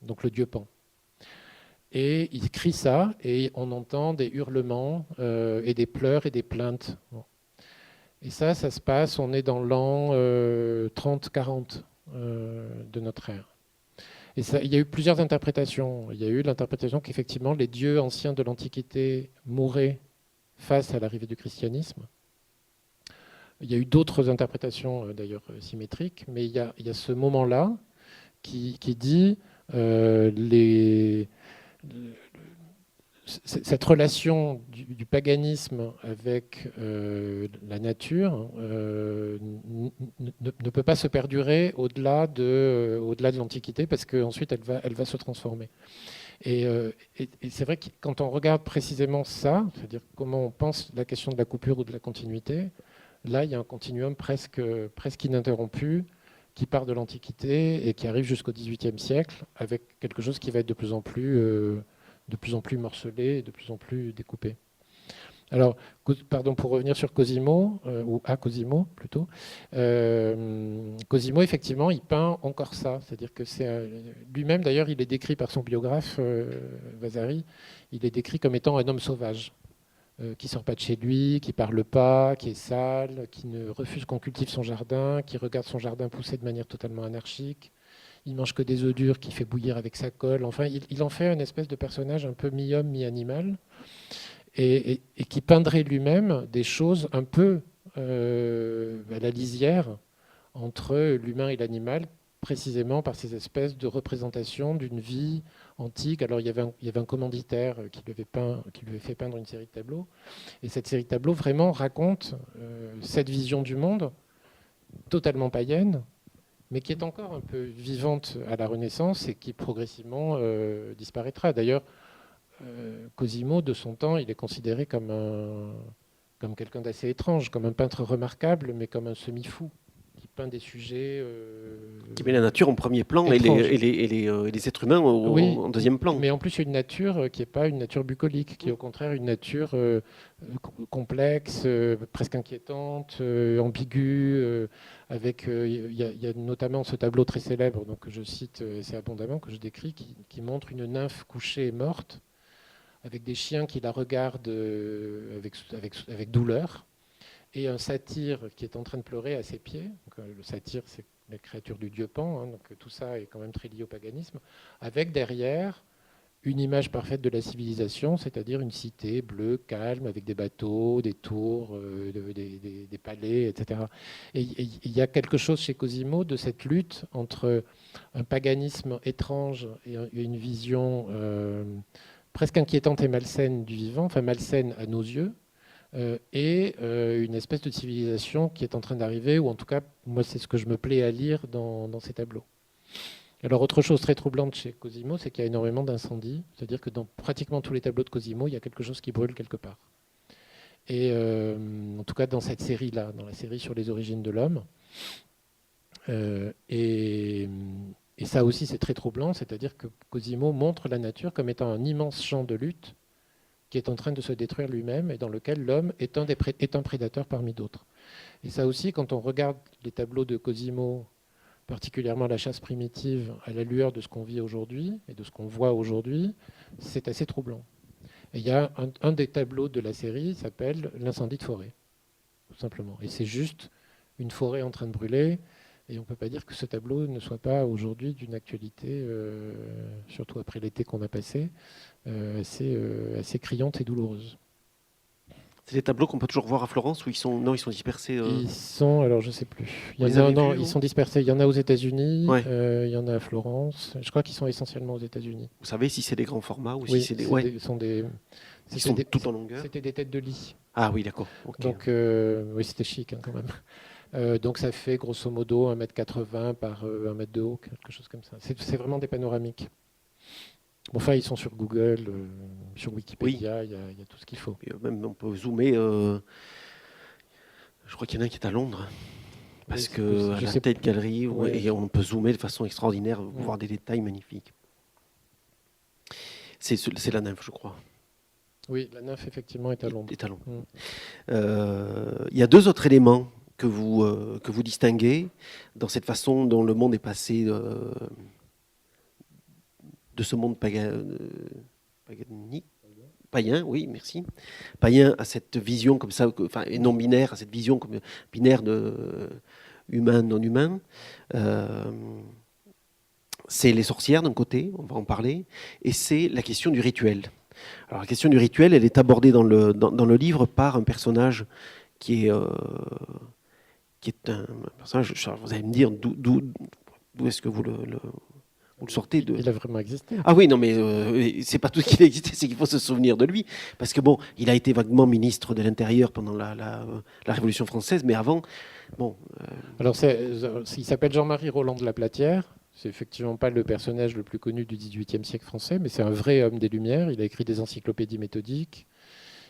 donc le dieu Pan. Et il crie ça, et on entend des hurlements et des pleurs et des plaintes. Bon. Et ça se passe, on est dans l'an 30-40 de notre ère. Et ça, il y a eu plusieurs interprétations. Il y a eu l'interprétation qu'effectivement les dieux anciens de l'Antiquité mouraient face à l'arrivée du christianisme. Il y a eu d'autres interprétations d'ailleurs symétriques, mais il y a ce moment-là qui dit cette relation du paganisme avec la nature ne peut pas se perdurer au-delà de l'Antiquité, parce qu'ensuite elle va se transformer. Et c'est vrai que quand on regarde précisément ça, c'est-à-dire comment on pense la question de la coupure ou de la continuité, là il y a un continuum presque ininterrompu qui part de l'Antiquité et qui arrive jusqu'au XVIIIe siècle, avec quelque chose qui va être de plus en plus morcelé et de plus en plus découpé. Alors, pardon, pour revenir sur Cosimo, ou à Cosimo plutôt, Cosimo, effectivement, il peint encore ça. C'est-à-dire que lui-même, d'ailleurs, il est décrit par son biographe, Vasari, il est décrit comme étant un homme sauvage, qui ne sort pas de chez lui, qui ne parle pas, qui est sale, qui ne refuse qu'on cultive son jardin, qui regarde son jardin pousser de manière totalement anarchique. Il mange que des œufs durs qu'il fait bouillir avec sa colle. Enfin, il en fait une espèce de personnage un peu mi-homme, mi-animal, et qui peindrait lui-même des choses un peu à la lisière entre l'humain et l'animal, précisément par ces espèces de représentations d'une vie antique. Alors, il y avait un commanditaire qui lui avait fait peindre une série de tableaux, et cette série de tableaux vraiment raconte cette vision du monde totalement païenne, mais qui est encore un peu vivante à la Renaissance et qui progressivement disparaîtra. D'ailleurs, Cosimo, de son temps, il est considéré comme quelqu'un d'assez étrange, comme un peintre remarquable, mais comme un semi-fou, qui peint des sujets... qui met la nature en premier plan et les êtres humains en deuxième plan. Mais en plus, il y a une nature qui n'est pas une nature bucolique, qui est au contraire une nature complexe, presque inquiétante, ambiguë, avec il y a notamment ce tableau très célèbre, donc, que je cite assez abondamment, que je décris, qui montre une nymphe couchée et morte, avec des chiens qui la regardent avec douleur, et un satyre qui est en train de pleurer à ses pieds. Donc, le satyre, c'est la créature du dieu Pan, hein, donc tout ça est quand même très lié au paganisme, avec derrière une image parfaite de la civilisation, c'est-à-dire une cité bleue, calme, avec des bateaux, des tours, des palais, etc. Et il y a quelque chose chez Cosimo de cette lutte entre un paganisme étrange et une vision presque inquiétante et malsaine du vivant, enfin malsaine à nos yeux, et une espèce de civilisation qui est en train d'arriver, ou en tout cas, moi, c'est ce que je me plais à lire dans ces tableaux. Alors, autre chose très troublante chez Cosimo, c'est qu'il y a énormément d'incendies, c'est-à-dire que dans pratiquement tous les tableaux de Cosimo, il y a quelque chose qui brûle quelque part. Et en tout cas, dans cette série-là, dans la série sur les origines de l'homme. Et ça aussi, c'est très troublant, c'est-à-dire que Cosimo montre la nature comme étant un immense champ de lutte qui est en train de se détruire lui-même et dans lequel l'homme est un prédateur parmi d'autres. Et ça aussi, quand on regarde les tableaux de Cosimo, particulièrement la chasse primitive, à la lueur de ce qu'on vit aujourd'hui et de ce qu'on voit aujourd'hui, c'est assez troublant. Et il y a un des tableaux de la série qui s'appelle l'incendie de forêt, tout simplement. Et c'est juste une forêt en train de brûler. Et on ne peut pas dire que ce tableau ne soit pas aujourd'hui d'une actualité, surtout après l'été qu'on a passé, assez criante et douloureuse. C'est des tableaux qu'on peut toujours voir à Florence ou ils sont dispersés Ils sont, alors je ne sais plus. Ils sont dispersés. Il y en a aux États-Unis, ouais. Il y en a à Florence. Je crois qu'ils sont essentiellement aux États-Unis. Vous savez si c'est des grands formats ou Oui, si c'est des... ils sont tout en longueur. C'était des têtes de lit. Ah oui, d'accord. Okay. Donc, oui, c'était chic quand même. Donc ça fait grosso modo 1,80 m par 1 mètre de haut, quelque chose comme ça. C'est vraiment des panoramiques. Bon, enfin, ils sont sur Google, sur Wikipédia, il y a tout ce qu'il faut. Et même on peut zoomer. Je crois qu'il y en a un qui est à Londres. Parce que à la Tate Gallery, et on peut zoomer de façon extraordinaire, voir des détails magnifiques. C'est la nymphe, je crois. Oui, la nymphe, effectivement, est à Londres. Il y a deux autres éléments que vous distinguez dans cette façon dont le monde est passé de ce monde païen, oui, merci. Païen à cette vision comme ça, enfin, et non binaire, à cette vision comme binaire de humain, non humain. C'est les sorcières d'un côté, on va en parler, et c'est la question du rituel. Alors la question du rituel, elle est abordée dans le livre par un personnage qui est un personnage. Vous allez me dire d'où est-ce que vous le sortez de... Il a vraiment existé. Ah oui, non, mais c'est pas tout ce qu'il a existé, c'est qu'il faut se souvenir de lui. Parce que bon, il a été vaguement ministre de l'Intérieur pendant la Révolution française, mais avant, bon... Alors, il s'appelle Jean-Marie Roland de la Platière. C'est effectivement pas le personnage le plus connu du XVIIIe siècle français, mais c'est un vrai homme des Lumières. Il a écrit des encyclopédies méthodiques.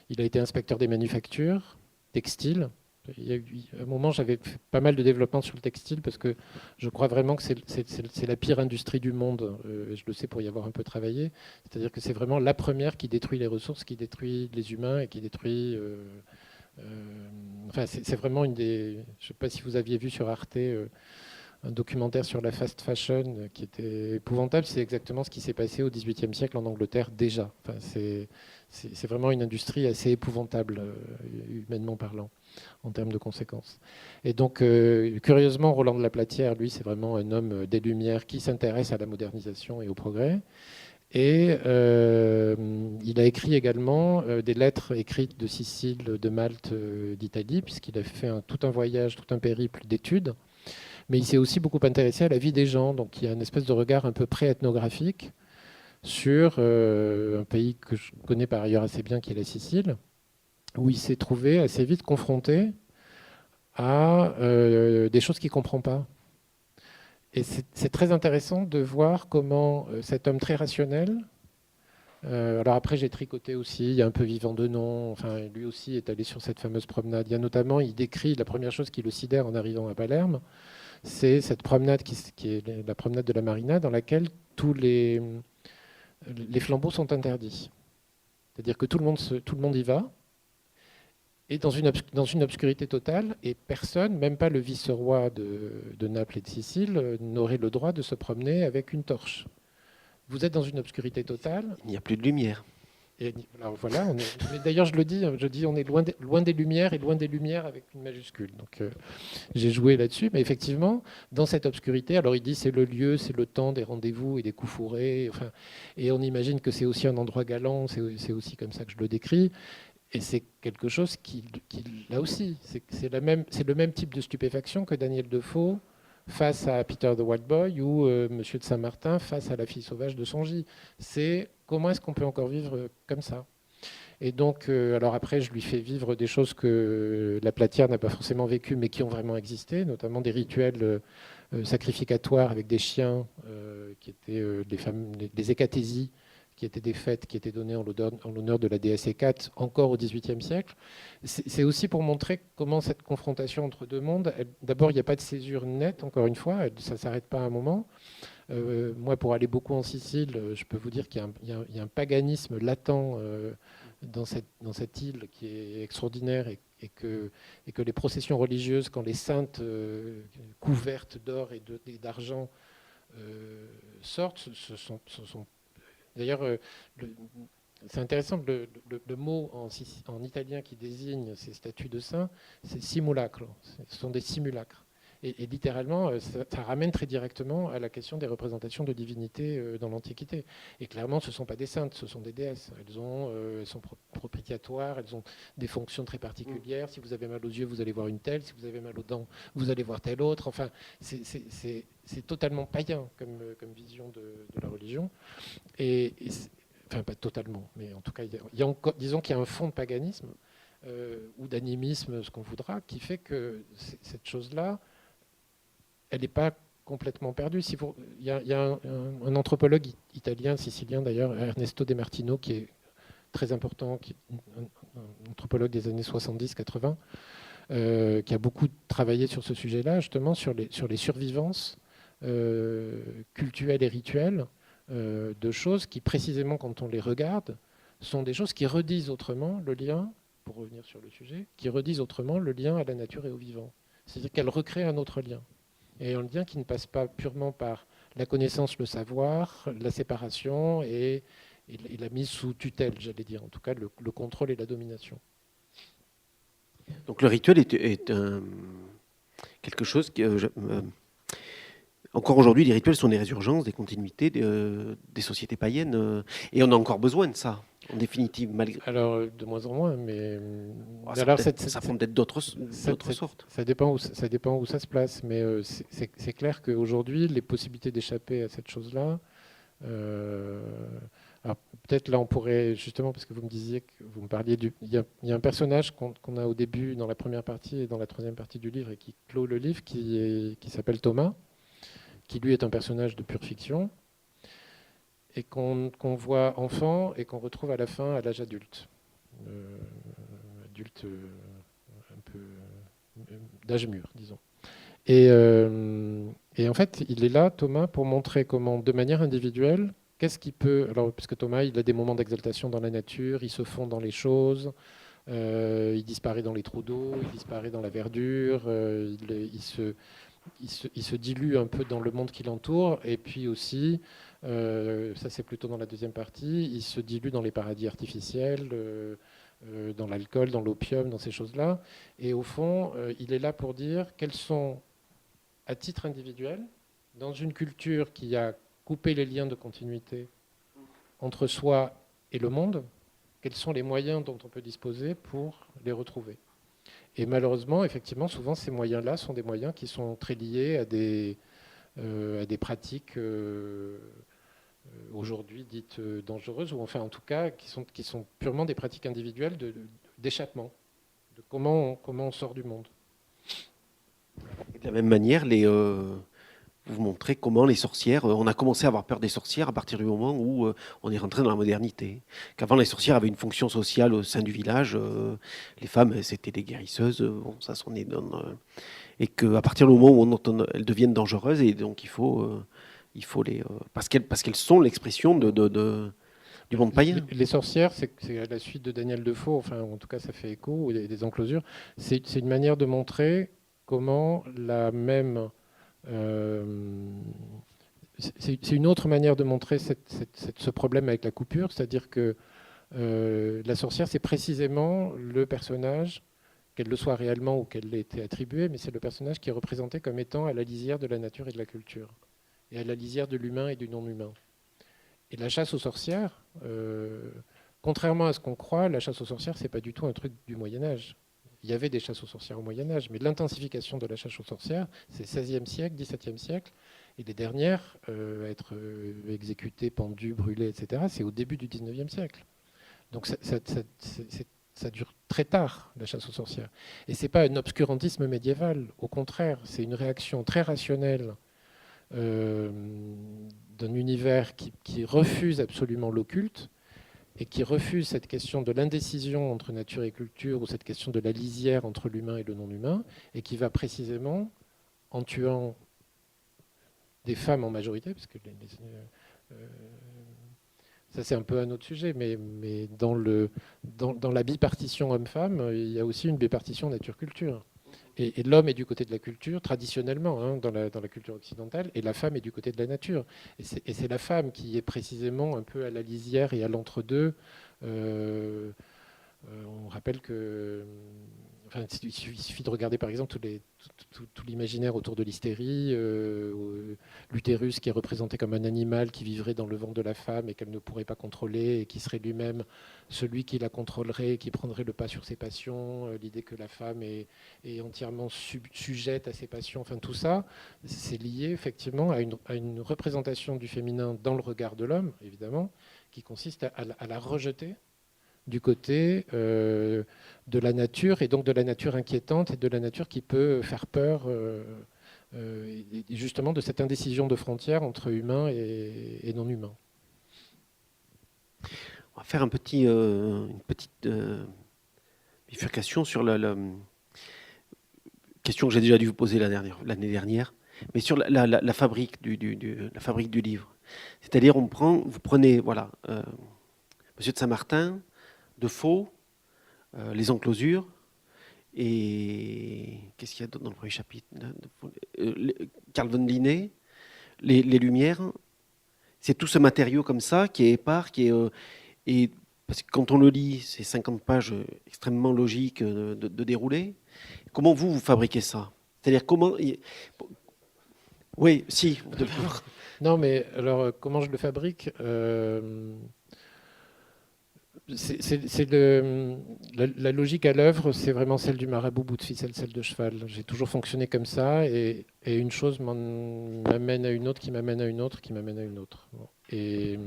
Il a été inspecteur des manufactures, textiles. Il y a eu, à un moment, j'avais fait pas mal de développement sur le textile parce que je crois vraiment que c'est la pire industrie du monde. Je le sais pour y avoir un peu travaillé. C'est-à-dire que c'est vraiment la première qui détruit les ressources, qui détruit les humains et qui détruit... enfin, c'est vraiment une des... Je ne sais pas si vous aviez vu sur Arte un documentaire sur la fast fashion qui était épouvantable. C'est exactement ce qui s'est passé au XVIIIe siècle en Angleterre déjà. Enfin, c'est vraiment une industrie assez épouvantable, humainement parlant, en termes de conséquences. Et donc, curieusement, Roland de la Platière, lui, c'est vraiment un homme des Lumières qui s'intéresse à la modernisation et au progrès. Et il a écrit également des lettres écrites de Sicile, de Malte, d'Italie, puisqu'il a fait tout un voyage, tout un périple d'études. Mais il s'est aussi beaucoup intéressé à la vie des gens. Donc il y a une espèce de regard un peu pré-ethnographique sur un pays que je connais par ailleurs assez bien, qui est la Sicile, où il s'est trouvé assez vite confronté à des choses qu'il ne comprend pas. Et c'est très intéressant de voir comment cet homme très rationnel, alors après j'ai tricoté aussi, il y a un peu Vivant de nom, enfin, lui aussi est allé sur cette fameuse promenade. Il y a notamment, il décrit la première chose qui le sidère en arrivant à Palerme, c'est cette promenade qui est la promenade de la Marina, dans laquelle tous les flambeaux sont interdits. C'est-à-dire que tout le monde y va, et dans une obscurité totale, et personne, même pas le vice-roi de Naples et de Sicile, n'aurait le droit de se promener avec une torche. Vous êtes dans une obscurité totale. Il n'y a plus de lumière. Alors voilà, mais d'ailleurs je dis on est loin des lumières et loin des lumières avec une majuscule. Donc j'ai joué là-dessus, mais effectivement, dans cette obscurité, alors il dit c'est le lieu, c'est le temps des rendez-vous et des coups fourrés, enfin, et on imagine que c'est aussi un endroit galant, c'est aussi comme ça que je le décris. Et c'est quelque chose là aussi, c'est le même type de stupéfaction que Daniel Defoe face à Peter the Wild Boy ou Monsieur de Saint-Martin face à la fille sauvage de Songy. C'est comment est-ce qu'on peut encore vivre comme ça? Et donc, alors après, je lui fais vivre des choses que la Platière n'a pas forcément vécues, mais qui ont vraiment existé, notamment des rituels sacrificatoires avec des chiens qui étaient des hécathésies, qui étaient des fêtes qui étaient données en l'honneur de la déesse Hécate, encore au XVIIIe siècle. C'est aussi pour montrer comment cette confrontation entre deux mondes, d'abord, il n'y a pas de césure nette, encore une fois, ça ne s'arrête pas à un moment. Moi, pour aller beaucoup en Sicile, je peux vous dire qu'il y a un paganisme latent dans cette île qui est extraordinaire et que les processions religieuses, quand les saintes couvertes d'or et d'argent sortent, ce sont d'ailleurs, c'est intéressant, le mot en italien qui désigne ces statues de saints, c'est simulacro. Ce sont des simulacres. Et littéralement, ça ramène très directement à la question des représentations de divinités dans l'Antiquité. Et clairement, ce ne sont pas des saintes, ce sont des déesses. Elles sont propitiatoires, elles ont des fonctions très particulières. Si vous avez mal aux yeux, vous allez voir une telle. Si vous avez mal aux dents, vous allez voir telle autre. Enfin, c'est totalement païen comme vision de la religion. Enfin, pas totalement, mais en tout cas, disons qu'il y a un fond de paganisme ou d'animisme, ce qu'on voudra, qui fait que cette chose-là, elle n'est pas complètement perdue. Il y a un anthropologue italien, sicilien d'ailleurs, Ernesto De Martino, qui est très important, qui est un anthropologue des années 70-80, qui a beaucoup travaillé sur ce sujet-là, justement, sur les survivances cultuelles et rituelles de choses qui, précisément, quand on les regarde, sont des choses qui redisent autrement le lien, pour revenir sur le sujet, qui redisent autrement le lien à la nature et au vivant. C'est-à-dire qu'elles recréent un autre lien. Et un lien qui ne passe pas purement par la connaissance, le savoir, la séparation et la mise sous tutelle, j'allais dire, en tout cas le contrôle et la domination. Donc le rituel est quelque chose qui... encore aujourd'hui, les rituels sont des résurgences, des continuités des sociétés païennes. Et on a encore besoin de ça, en définitive. Alors, de moins en moins, mais... ça prend peut-être d'autres sortes. Ça dépend où ça se place. Mais c'est clair qu'aujourd'hui, les possibilités d'échapper à cette chose-là... alors peut-être là, on pourrait, justement, parce que vous me parliez il y a un personnage qu'on a au début, dans la première partie et dans la troisième partie du livre, et qui clôt le livre, qui s'appelle Thomas, qui lui est un personnage de pure fiction, et qu'on voit enfant et qu'on retrouve à la fin à l'âge adulte. Adulte un peu d'âge mûr, disons. Et en fait, il est là, Thomas, pour montrer comment, de manière individuelle, qu'est-ce qu'il peut... Alors, parce que Thomas, il a des moments d'exaltation dans la nature, il se fond dans les choses, il disparaît dans les trous d'eau, il disparaît dans la verdure, il se dilue un peu dans le monde qui l'entoure, et puis aussi, ça c'est plutôt dans la deuxième partie, il se dilue dans les paradis artificiels, dans l'alcool, dans l'opium, dans ces choses-là. Et au fond, il est là pour dire quels sont, à titre individuel, dans une culture qui a coupé les liens de continuité entre soi et le monde, quels sont les moyens dont on peut disposer pour les retrouver. Et malheureusement, effectivement, souvent ces moyens-là sont des moyens qui sont très liés à des pratiques aujourd'hui dites dangereuses, ou enfin en tout cas qui sont purement des pratiques individuelles d'échappement, de comment on sort du monde. Et de la même manière, vous montrez comment les sorcières, on a commencé à avoir peur des sorcières à partir du moment où on est rentré dans la modernité. Qu'avant, les sorcières avaient une fonction sociale au sein du village. Les femmes, c'était des guérisseuses. Bon, ça s'en est et qu'à partir du moment où elles deviennent dangereuses, et donc il faut les... parce qu'elles sont l'expression du monde païen. Les sorcières, c'est à la suite de Daniel Defoe, enfin en tout cas ça fait écho, ou des enclosures. C'est une manière de montrer comment la même... c'est une autre manière de montrer ce problème avec la coupure, c'est-à-dire que La sorcière, c'est précisément le personnage, qu'elle le soit réellement ou qu'elle l'ait été attribuée, mais c'est le personnage qui est représenté comme étant à la lisière de la nature et de la culture, et à la lisière de l'humain et du non-humain. Et la chasse aux sorcières, contrairement à ce qu'on croit, la chasse aux sorcières, c'est pas du tout un truc du Moyen-Âge. Il y avait des chasses aux sorcières au Moyen-Âge, mais l'intensification de la chasse aux sorcières, c'est 16e siècle, 17e siècle, et les dernières à être exécutées, pendues, brûlées, etc., c'est au début du 19e siècle. Donc ça dure très tard, la chasse aux sorcières. Et ce n'est pas un obscurantisme médiéval, au contraire, c'est une réaction très rationnelle d'un univers qui refuse absolument l'occulte et qui refuse cette question de l'indécision entre nature et culture ou cette question de la lisière entre l'humain et le non-humain, et qui va précisément, en tuant des femmes en majorité, parce que ça c'est un peu un autre sujet, mais dans la bipartition homme-femme, il y a aussi une bipartition nature-culture. Et l'homme est du côté de la culture, traditionnellement, hein, dans la culture occidentale, et la femme est du côté de la nature. Et c'est la femme qui est précisément un peu à la lisière et à l'entre-deux. On rappelle que... Enfin, il suffit de regarder par exemple tout l'imaginaire autour de l'hystérie, l'utérus qui est représenté comme un animal qui vivrait dans le ventre de la femme et qu'elle ne pourrait pas contrôler et qui serait lui-même celui qui la contrôlerait, qui prendrait le pas sur ses passions, l'idée que la femme est entièrement sujette à ses passions, enfin tout ça, c'est lié effectivement à une représentation du féminin dans le regard de l'homme, évidemment, qui consiste à la rejeter du côté de la nature, et donc de la nature inquiétante et de la nature qui peut faire peur, et justement de cette indécision de frontière entre humain et non humain. On va faire une petite bifurcation sur la question que j'ai déjà dû vous poser l'année dernière, mais sur la fabrique la fabrique du livre. C'est-à-dire, vous prenez voilà, Monsieur de Saint-Martin, Defoe, les enclosures, et qu'est-ce qu'il y a d'autre dans le premier chapitre, Carl von Linné, les Lumières. C'est tout ce matériau comme ça qui est épars, et parce que quand on le lit, c'est 50 pages extrêmement logiques de dérouler. Comment vous fabriquez ça? C'est-à-dire comment... Oui, si. Non, mais alors comment je le fabrique la logique à l'œuvre, c'est vraiment celle du marabout bout de ficelle, celle de cheval. J'ai toujours fonctionné comme ça, et une chose m'amène à une autre, qui m'amène à une autre, qui m'amène à une autre. Et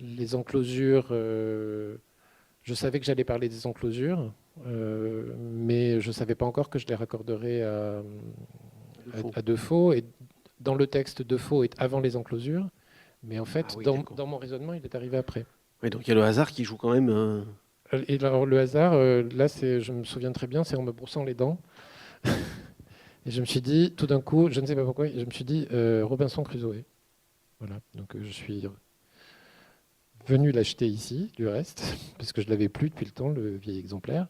les enclosures, je savais que j'allais parler des enclosures, mais je ne savais pas encore que je les raccorderais à Defoe. Et dans le texte, Defoe est avant les enclosures, mais en fait, oui, dans mon raisonnement, il est arrivé après. Oui, donc il y a le hasard qui joue quand même. Et alors le hasard, là, je me souviens très bien, c'est en me brossant les dents. Et je me suis dit, tout d'un coup, je ne sais pas pourquoi, je me suis dit Robinson Crusoe. Voilà, donc je suis venu l'acheter ici, du reste, parce que je l'avais plus depuis le temps, le vieil exemplaire.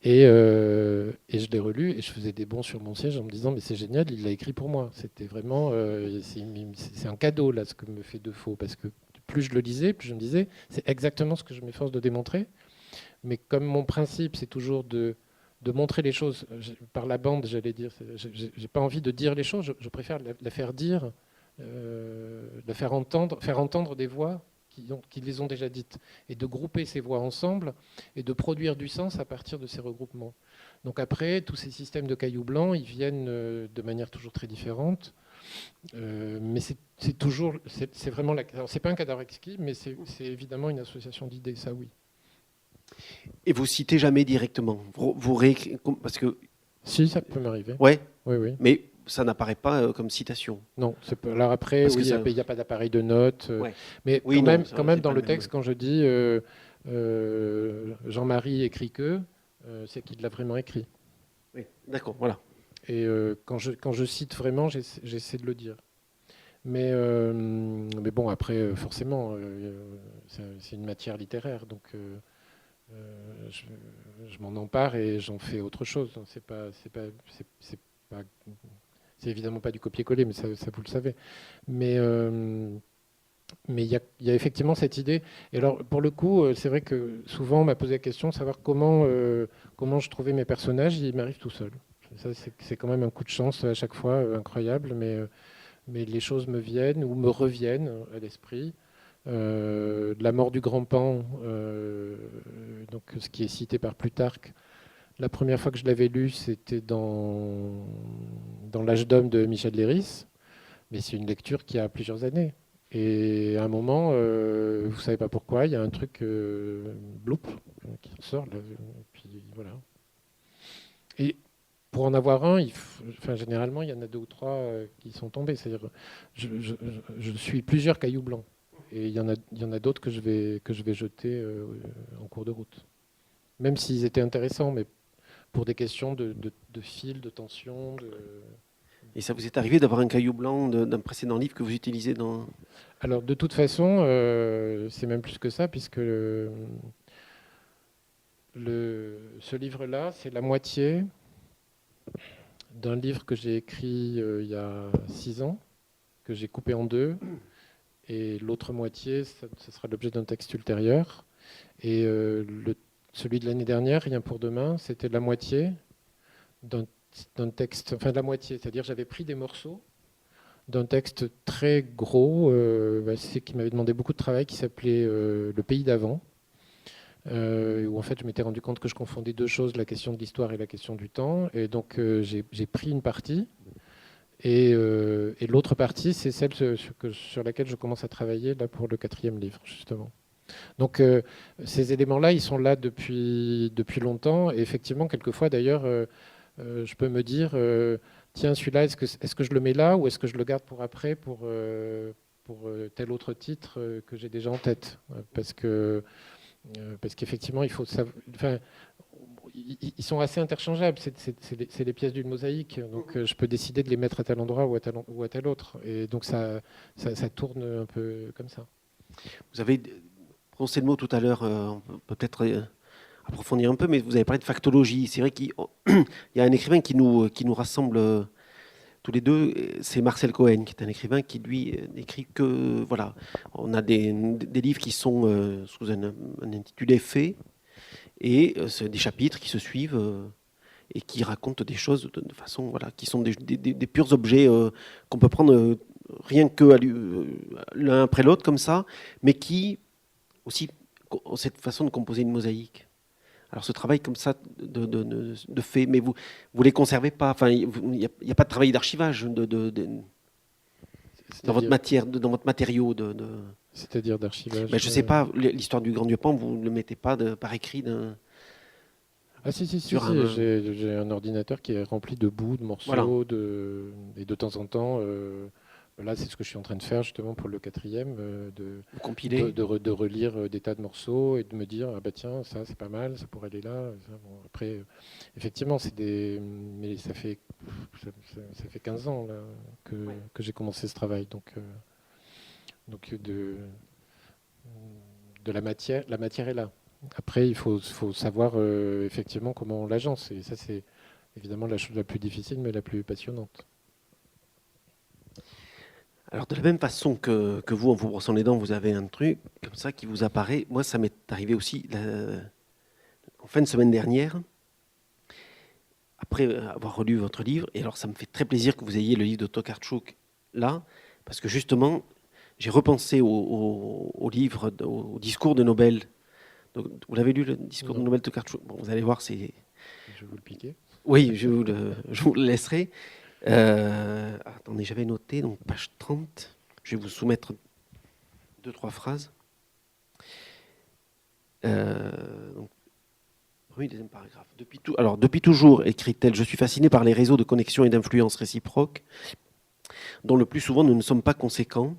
Et je l'ai relu et je faisais des bonds sur mon siège en me disant, mais c'est génial, il l'a écrit pour moi. C'était vraiment, c'est un cadeau là, ce que me fait Defoe, parce que plus je le lisais, plus je me disais, c'est exactement ce que je m'efforce de démontrer. Mais comme mon principe, c'est toujours de montrer les choses par la bande, j'allais dire, j'ai pas envie de dire les choses, je préfère la faire dire, la faire entendre des voix qui les ont déjà dites, et de grouper ces voix ensemble et de produire du sens à partir de ces regroupements. Donc après, tous ces systèmes de cailloux blancs, ils viennent de manière toujours très différente. Mais c'est vraiment c'est pas un cadavre exquis, mais c'est évidemment une association d'idées, ça oui. Et vous citez jamais directement, vous réécrivez, parce que... Si, ça peut m'arriver. Ouais. Oui. Mais ça n'apparaît pas comme citation. Non, alors après, oui, il n'y a pas d'appareil de notes. Ouais. Mais oui, quand même dans le texte, quand je dis Jean-Marie écrit que, c'est qu'il l'a vraiment écrit. Oui, d'accord, voilà. Et quand je cite vraiment, j'essaie de le dire. Mais bon, après, forcément, c'est une matière littéraire, donc je m'en empare et j'en fais autre chose. C'est évidemment pas du copier-coller, mais ça vous le savez. Mais Mais il y a effectivement cette idée. Et alors, pour le coup, c'est vrai que souvent, on m'a posé la question de savoir comment je trouvais mes personnages. Il m'arrive tout seul. Ça, c'est quand même un coup de chance à chaque fois incroyable, mais les choses me viennent ou me reviennent à l'esprit. La mort du grand Pan, donc, ce qui est cité par Plutarque. La première fois que je l'avais lu, c'était dans L'Âge d'homme de Michel Léris, mais c'est une lecture qui a plusieurs années. Et à un moment, vous savez pas pourquoi, il y a un truc bloup qui ressort. Là, et puis voilà. Et pour en avoir un, enfin, généralement, il y en a 2 ou 3 qui sont tombés. C'est-à-dire, je suis plusieurs cailloux blancs. Et il y en a d'autres que je vais jeter en cours de route. Même s'ils étaient intéressants, mais pour des questions de fil, de tension. Et ça vous est arrivé d'avoir un caillou blanc d'un précédent livre que vous utilisez dans... Alors, de toute façon, c'est même plus que ça, puisque ce livre-là, c'est la moitié d'un livre que j'ai écrit il y a 6 ans, que j'ai coupé en 2. Et l'autre moitié, ce sera l'objet d'un texte ultérieur. Et celui de l'année dernière, Rien pour demain, c'était la moitié d'un texte, enfin la moitié, c'est-à-dire j'avais pris des morceaux d'un texte très gros, c'est qui m'avait demandé beaucoup de travail, qui s'appelait Le pays d'avant, où en fait je m'étais rendu compte que je confondais 2 choses, la question de l'histoire et la question du temps. Et donc j'ai pris une partie, et l'autre partie, c'est celle sur laquelle je commence à travailler là pour le 4e livre, justement. Donc ces éléments-là, ils sont là depuis longtemps. Et effectivement, quelquefois d'ailleurs, je peux me dire, tiens, celui-là, est-ce que je le mets là ou est-ce que je le garde pour après, pour tel autre titre que j'ai déjà en tête. Parce qu'effectivement, il faut savoir... Enfin, ils sont assez interchangeables, c'est les pièces d'une mosaïque, donc je peux décider de les mettre à tel endroit ou à tel autre. Et donc ça tourne un peu comme ça. Vous avez prononcé le mot tout à l'heure, on peut peut-être approfondir un peu, mais vous avez parlé de factologie. C'est vrai qu'il y a un écrivain qui nous rassemble tous les deux, c'est Marcel Cohen, qui est un écrivain qui, lui, n'écrit que... Voilà, on a des livres qui sont sous un intitulé fait, et c'est des chapitres qui se suivent et qui racontent des choses de façon... Voilà, qui sont des purs objets qu'on peut prendre rien que l'un après l'autre, comme ça, mais qui aussi ont cette façon de composer une mosaïque. Alors ce travail comme ça de fait, mais vous les conservez pas. Enfin, il n'y a pas de travail d'archivage dans votre matière, dans votre matériau C'est-à-dire d'archivage. Ben, je sais pas, l'histoire du Grand Dieu Pan, vous ne le mettez pas par écrit Ah si, j'ai un ordinateur qui est rempli de bouts, de morceaux, voilà. Et de temps en temps, là c'est ce que je suis en train de faire justement pour le 4e, de relire des tas de morceaux et de me dire, ah bah tiens, ça c'est pas mal, ça pourrait aller là. Ça, bon, après, effectivement, mais ça fait 15 ans là, que j'ai commencé ce travail, donc de la matière est là. Après, il faut savoir effectivement comment on l'agence. Et ça, c'est évidemment la chose la plus difficile, mais la plus passionnante. Alors, de la même façon que vous, en vous brossant les dents, vous avez un truc comme ça qui vous apparaît. Moi, ça m'est arrivé aussi en fin de semaine dernière, après avoir relu votre livre. Et alors, ça me fait très plaisir que vous ayez le livre de Tokarczuk là, parce que justement, j'ai repensé au livre, au discours de Nobel. Donc, vous l'avez lu, le discours de Nobel de Tokarczuk? Bon, vous allez voir, c'est... Je vais vous le piquer. Oui, je vous le laisserai. Attendez, j'avais noté, donc page 30. Je vais vous soumettre 2-3 phrases. Oui, deuxième paragraphe. Depuis toujours, écrit-elle, je suis fascinée par les réseaux de connexion et d'influence réciproques, dont le plus souvent nous ne sommes pas conscients,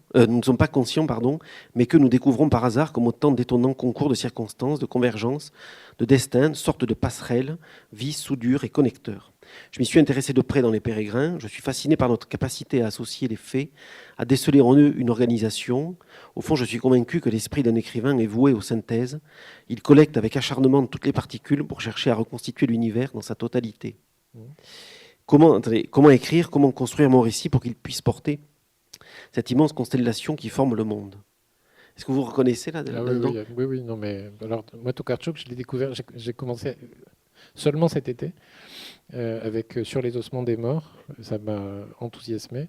mais que nous découvrons par hasard comme autant d'étonnants concours de circonstances, de convergences, de destins, sortes de passerelles, vis, soudures et connecteurs. Je m'y suis intéressé de près dans Les Pérégrins. Je suis fasciné par notre capacité à associer les faits, à déceler en eux une organisation. Au fond, je suis convaincu que l'esprit d'un écrivain est voué aux synthèses. Il collecte avec acharnement toutes les particules pour chercher à reconstituer l'univers dans sa totalité. Comment écrire, comment construire mon récit pour qu'il puisse porter cette immense constellation qui forme le monde? Est-ce que vous reconnaissez là, Ah là-dedans? oui, non, mais alors moi Tokarczuk, je l'ai découvert, j'ai commencé seulement cet été avec Sur les ossements des morts, ça m'a enthousiasmé.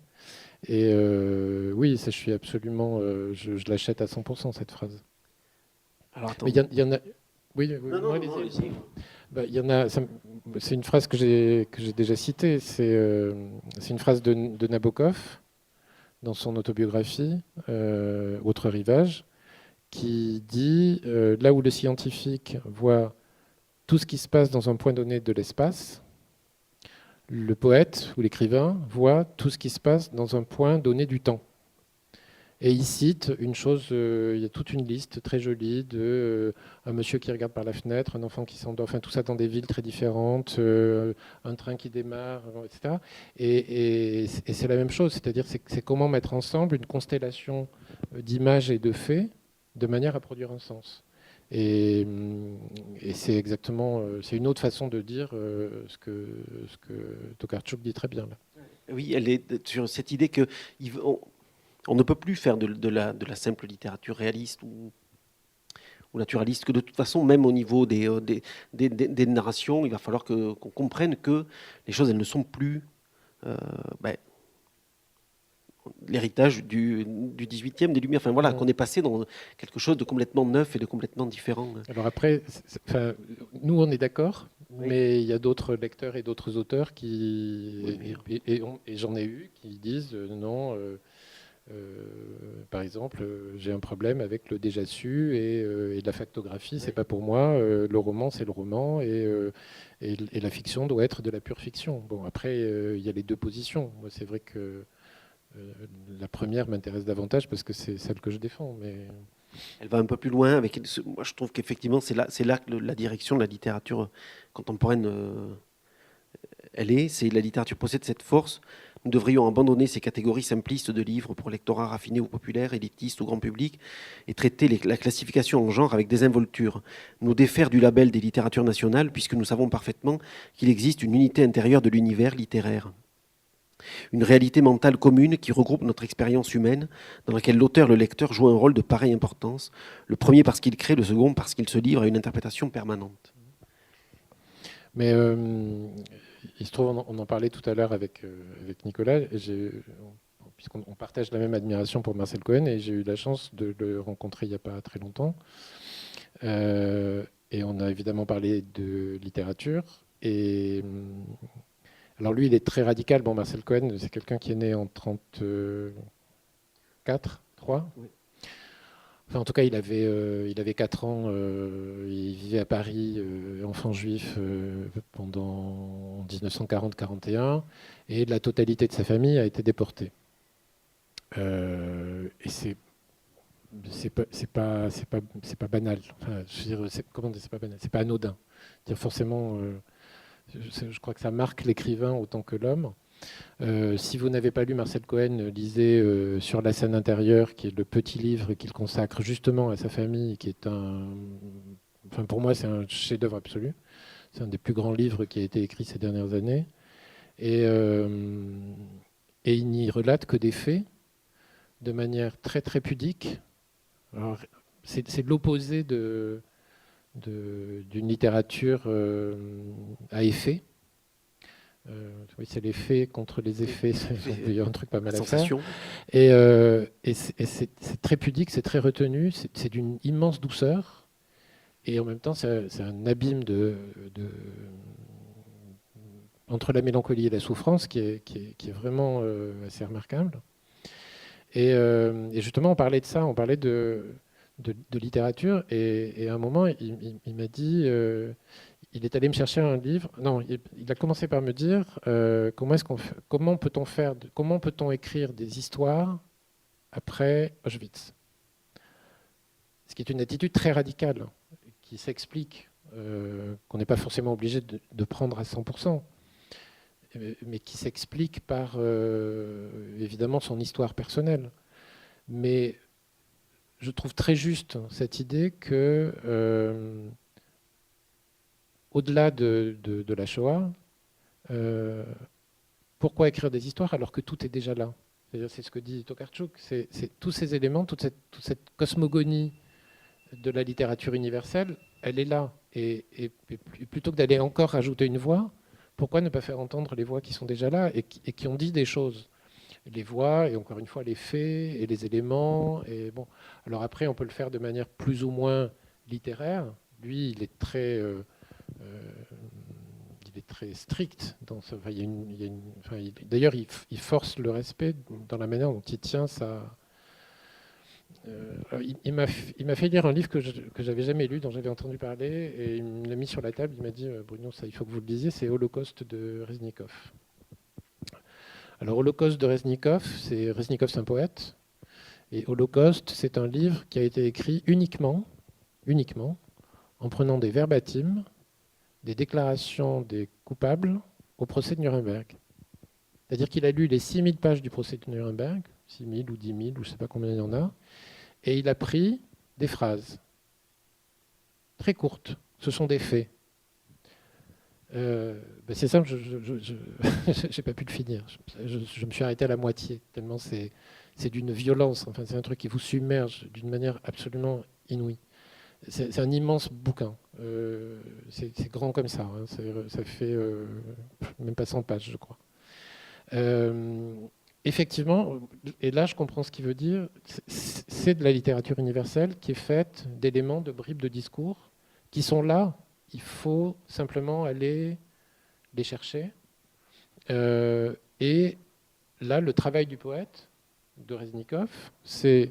Et oui, ça, je suis absolument, je l'achète à 100% cette phrase. Alors Mais attends. il y en a, oui, Non, non, allez-y. non, allez-y. Bah, il y en a, c'est une phrase que j'ai déjà citée. C'est une phrase de Nabokov dans son autobiographie Autre rivage, qui dit là où le scientifique voit tout ce qui se passe dans un point donné de l'espace, le poète ou l'écrivain voit tout ce qui se passe dans un point donné du temps. Et il cite une chose, il y a toute une liste très jolie de un monsieur qui regarde par la fenêtre, un enfant qui s'endort, enfin tout ça dans des villes très différentes, un train qui démarre, etc. Et c'est la même chose, c'est-à-dire c'est comment mettre ensemble une constellation d'images et de faits de manière à produire un sens. Et c'est exactement, c'est une autre façon de dire ce que Tokarczuk dit très bien là. Oui, elle est sur cette idée que on ne peut plus faire de la simple littérature réaliste ou naturaliste, que de toute façon, même au niveau des narrations, il va falloir qu'on comprenne que les choses, elles ne sont plus ben, l'héritage du 18e, des Lumières. Enfin voilà, qu'on est passé dans quelque chose de complètement neuf et de complètement différent. Alors après, enfin, nous on est d'accord, Oui. mais il y a d'autres lecteurs et d'autres auteurs qui, Oui, et j'en ai eu, qui disent non. Par exemple, j'ai un problème avec le déjà su et la factographie, c'est pas pour moi. Le roman, c'est le roman et la fiction doit être de la pure fiction. Bon, après, il y a les deux positions. Moi, c'est vrai que la première m'intéresse davantage parce que c'est celle que je défends. Mais elle va un peu plus loin. Moi, je trouve qu'effectivement, c'est là que la direction de la littérature contemporaine, elle est. C'est la littérature possède cette force. Nous devrions abandonner ces catégories simplistes de livres pour lectorat raffiné ou populaire, élitiste ou grand public, et traiter la classification en genre avec désinvolture. Nous défaire du label des littératures nationales, puisque nous savons parfaitement qu'il existe une unité intérieure de l'univers littéraire. Une réalité mentale commune qui regroupe notre expérience humaine, dans laquelle l'auteur et le lecteur jouent un rôle de pareille importance, le premier parce qu'il crée, le second parce qu'il se livre à une interprétation permanente. Mais il se trouve, on en parlait tout à l'heure avec Nicolas, puisqu'on partage la même admiration pour Marcel Cohen, et j'ai eu la chance de le rencontrer il n'y a pas très longtemps. Et on a évidemment parlé de littérature. Alors lui, il est très radical. Bon, Marcel Cohen, c'est quelqu'un qui est né en 34, 3. Oui. Enfin, en tout cas, il avait 4 ans, il vivait à Paris, enfant juif, pendant 1940-41, et la totalité de sa famille a été déportée. Et c'est pas banal. Enfin, je veux dire, comment dire, c'est pas banal, c'est pas anodin. Dire forcément, je crois que ça marque l'écrivain autant que l'homme. Si vous n'avez pas lu Marcel Cohen, lisez Sur la scène intérieure, qui est le petit livre qu'il consacre justement à sa famille, qui est enfin pour moi c'est un chef-d'œuvre absolu. C'est un des plus grands livres qui a été écrit ces dernières années. Et il n'y relate que des faits de manière très très pudique. Alors, c'est l'opposé d'une littérature à effet. Oui, c'est les faits contre les effets. Il y a un truc pas mal à faire. Et c'est très pudique, c'est très retenu, c'est d'une immense douceur. Et en même temps, c'est un abîme entre la mélancolie et la souffrance qui est vraiment assez remarquable. Et justement, on parlait de ça, on parlait de littérature. Et à un moment, il m'a dit... il est allé me chercher un livre. Non, il a commencé par me dire comment peut-on écrire des histoires après Auschwitz. Ce qui est une attitude très radicale, qui s'explique, qu'on n'est pas forcément obligé de prendre à 100%, mais qui s'explique par évidemment son histoire personnelle. Mais je trouve très juste cette idée que au-delà de la Shoah, pourquoi écrire des histoires alors que tout est déjà là? C'est-à-dire, c'est ce que dit Tokarczuk, c'est tous ces éléments, toute cette cosmogonie de la littérature universelle, elle est là. Et plutôt que d'aller encore rajouter une voix, pourquoi ne pas faire entendre les voix qui sont déjà là et qui ont dit des choses? Les voix, et encore une fois, les faits et les éléments. Et bon. Alors après, on peut le faire de manière plus ou moins littéraire. Lui, il est très strict dans ce. Enfin, d'ailleurs, il force le respect dans la manière dont il tient sa. Il m'a fait lire un livre que j'avais jamais lu, dont j'avais entendu parler, et il me l'a mis sur la table. Il m'a dit, Bruno, ça, il faut que vous le lisiez. C'est Holocauste de Reznikov. Alors, Holocauste de Reznikov, c'est un poète, et Holocauste, c'est un livre qui a été écrit uniquement, en prenant des verbatims, des déclarations des coupables au procès de Nuremberg. C'est-à-dire qu'il a lu les 6000 pages du procès de Nuremberg, 6000 ou 10 000, ou je ne sais pas combien il y en a, et il a pris des phrases très courtes. Ce sont des faits. C'est simple, je n'ai pas pu le finir. Je me suis arrêté à la moitié, tellement c'est d'une violence. Enfin, c'est un truc qui vous submerge d'une manière absolument inouïe. C'est un immense bouquin. C'est grand comme ça. Hein. Ça fait même pas 100 pages, je crois. Effectivement, et là je comprends ce qu'il veut dire, c'est de la littérature universelle qui est faite d'éléments, de bribes de discours qui sont là. Il faut simplement aller les chercher. Et là, le travail du poète, de Reznikov, c'est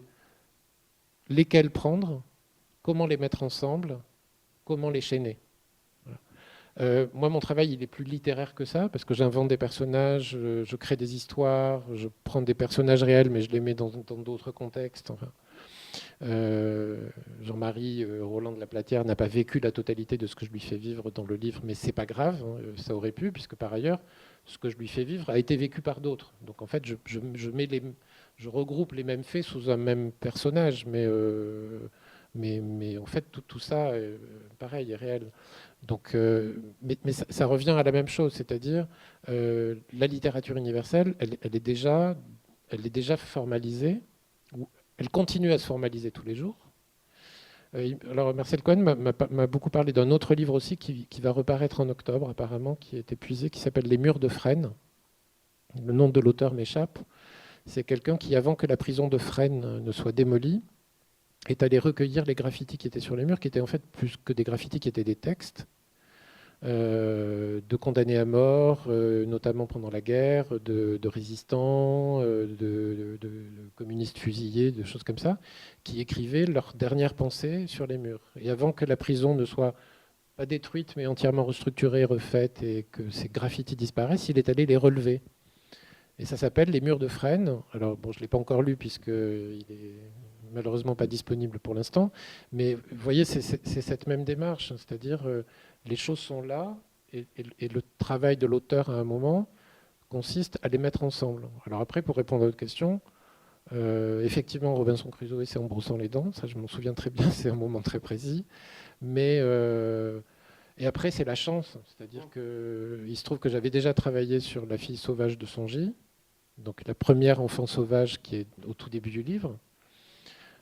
lesquels prendre, comment les mettre ensemble, comment les chaîner. Moi, mon travail, il est plus littéraire que ça, parce que j'invente des personnages, je crée des histoires, je prends des personnages réels, mais je les mets dans d'autres contextes. Enfin, Jean-Marie Roland de la Platière n'a pas vécu la totalité de ce que je lui fais vivre dans le livre, mais c'est pas grave, hein, ça aurait pu, puisque par ailleurs, ce que je lui fais vivre a été vécu par d'autres. Donc en fait, je regroupe les mêmes faits sous un même personnage, mais en fait, tout ça, pareil, est réel. Donc, mais ça revient à la même chose, c'est-à-dire la littérature universelle, elle est déjà formalisée, ou elle continue à se formaliser tous les jours. Alors Marcel Cohen m'a beaucoup parlé d'un autre livre aussi qui va reparaître en octobre, apparemment, qui est épuisé, qui s'appelle Les Murs de Fresnes. Le nom de l'auteur m'échappe. C'est quelqu'un qui, avant que la prison de Fresnes ne soit démolie, est allé recueillir les graffitis qui étaient sur les murs, qui étaient en fait plus que des graffitis, qui étaient des textes de condamnés à mort, notamment pendant la guerre, de résistants, de communistes fusillés, de choses comme ça, qui écrivaient leurs dernières pensées sur les murs. Et avant que la prison ne soit pas détruite, mais entièrement restructurée, refaite, et que ces graffitis disparaissent, il est allé les relever. Et ça s'appelle Les Murs de Fresnes. Alors, bon, je ne l'ai pas encore lu, puisqu'il est malheureusement pas disponible pour l'instant. Mais vous voyez, c'est cette même démarche, hein, c'est-à-dire les choses sont là, et le travail de l'auteur à un moment consiste à les mettre ensemble. Alors après, pour répondre à votre question, effectivement, Robinson Crusoe, c'est en brossant les dents, ça je m'en souviens très bien, c'est un moment très précis. Mais et après, c'est la chance, c'est-à-dire qu'il se trouve que j'avais déjà travaillé sur La fille sauvage de Songy, donc la première enfant sauvage qui est au tout début du livre.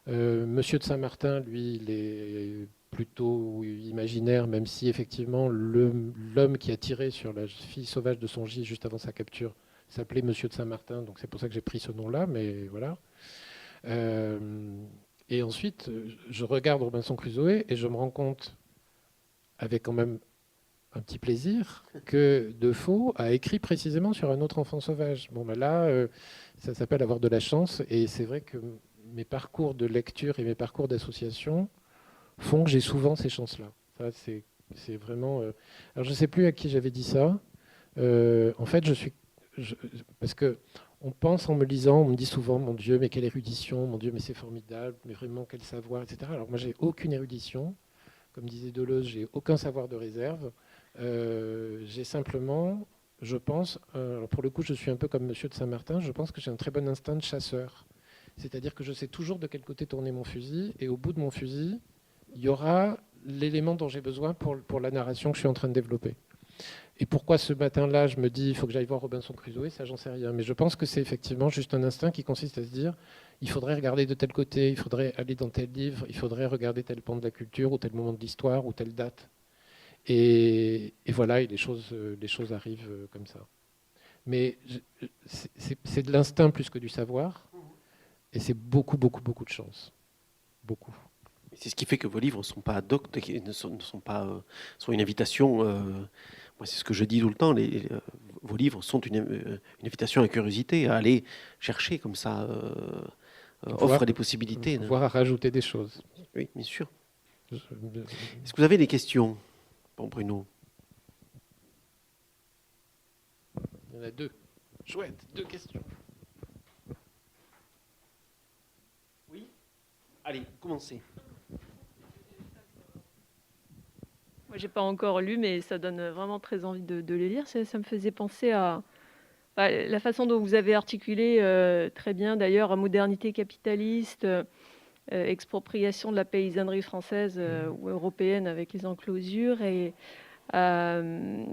Monsieur de Saint-Martin, lui, il est plutôt imaginaire, même si effectivement l'homme qui a tiré sur la fille sauvage de Songy juste avant sa capture s'appelait Monsieur de Saint-Martin, donc c'est pour ça que j'ai pris ce nom-là, mais voilà. Et ensuite, je regarde Robinson Crusoe et je me rends compte, avec quand même un petit plaisir, que Defoe a écrit précisément sur un autre enfant sauvage. Bon, ben là, ça s'appelle avoir de la chance, et c'est vrai que mes parcours de lecture et mes parcours d'association font que j'ai souvent ces chances-là. Ça, c'est vraiment. Alors, je ne sais plus à qui j'avais dit ça. En fait, parce que on pense en me lisant, on me dit souvent, mon Dieu, mais quelle érudition, mon Dieu, mais c'est formidable, mais vraiment quel savoir, etc. Alors moi, j'ai aucune érudition. Comme disait Deleuze, j'ai aucun savoir de réserve. J'ai simplement, je pense, alors pour le coup, je suis un peu comme Monsieur de Saint-Martin, je pense que j'ai un très bon instinct de chasseur. C'est-à-dire que je sais toujours de quel côté tourner mon fusil, et au bout de mon fusil, il y aura l'élément dont j'ai besoin pour la narration que je suis en train de développer. Et pourquoi ce matin-là, je me dis, il faut que j'aille voir Robinson Crusoe, ça, j'en sais rien. Mais je pense que c'est effectivement juste un instinct qui consiste à se dire, il faudrait regarder de tel côté, il faudrait aller dans tel livre, il faudrait regarder tel pan de la culture, ou tel moment de l'histoire, ou telle date. Et voilà, et les choses arrivent comme ça. Mais c'est de l'instinct plus que du savoir, et c'est beaucoup, beaucoup, beaucoup de chance. Beaucoup. C'est ce qui fait que vos livres ne sont pas ad hoc, ne sont pas sont une invitation. Moi, c'est ce que je dis tout le temps. Vos livres sont une invitation à la curiosité, à aller chercher comme ça, offre des possibilités. Voire à rajouter des choses. Oui, bien sûr. Je- Est-ce que vous avez des questions pour Bruno? Il y en a deux. Chouette, 2 questions. Oui. Allez, commencez. Moi, j'ai pas encore lu, mais ça donne vraiment très envie de les lire. Ça me faisait penser à la façon dont vous avez articulé très bien, d'ailleurs, à modernité capitaliste, expropriation de la paysannerie française ou européenne avec les enclosures et le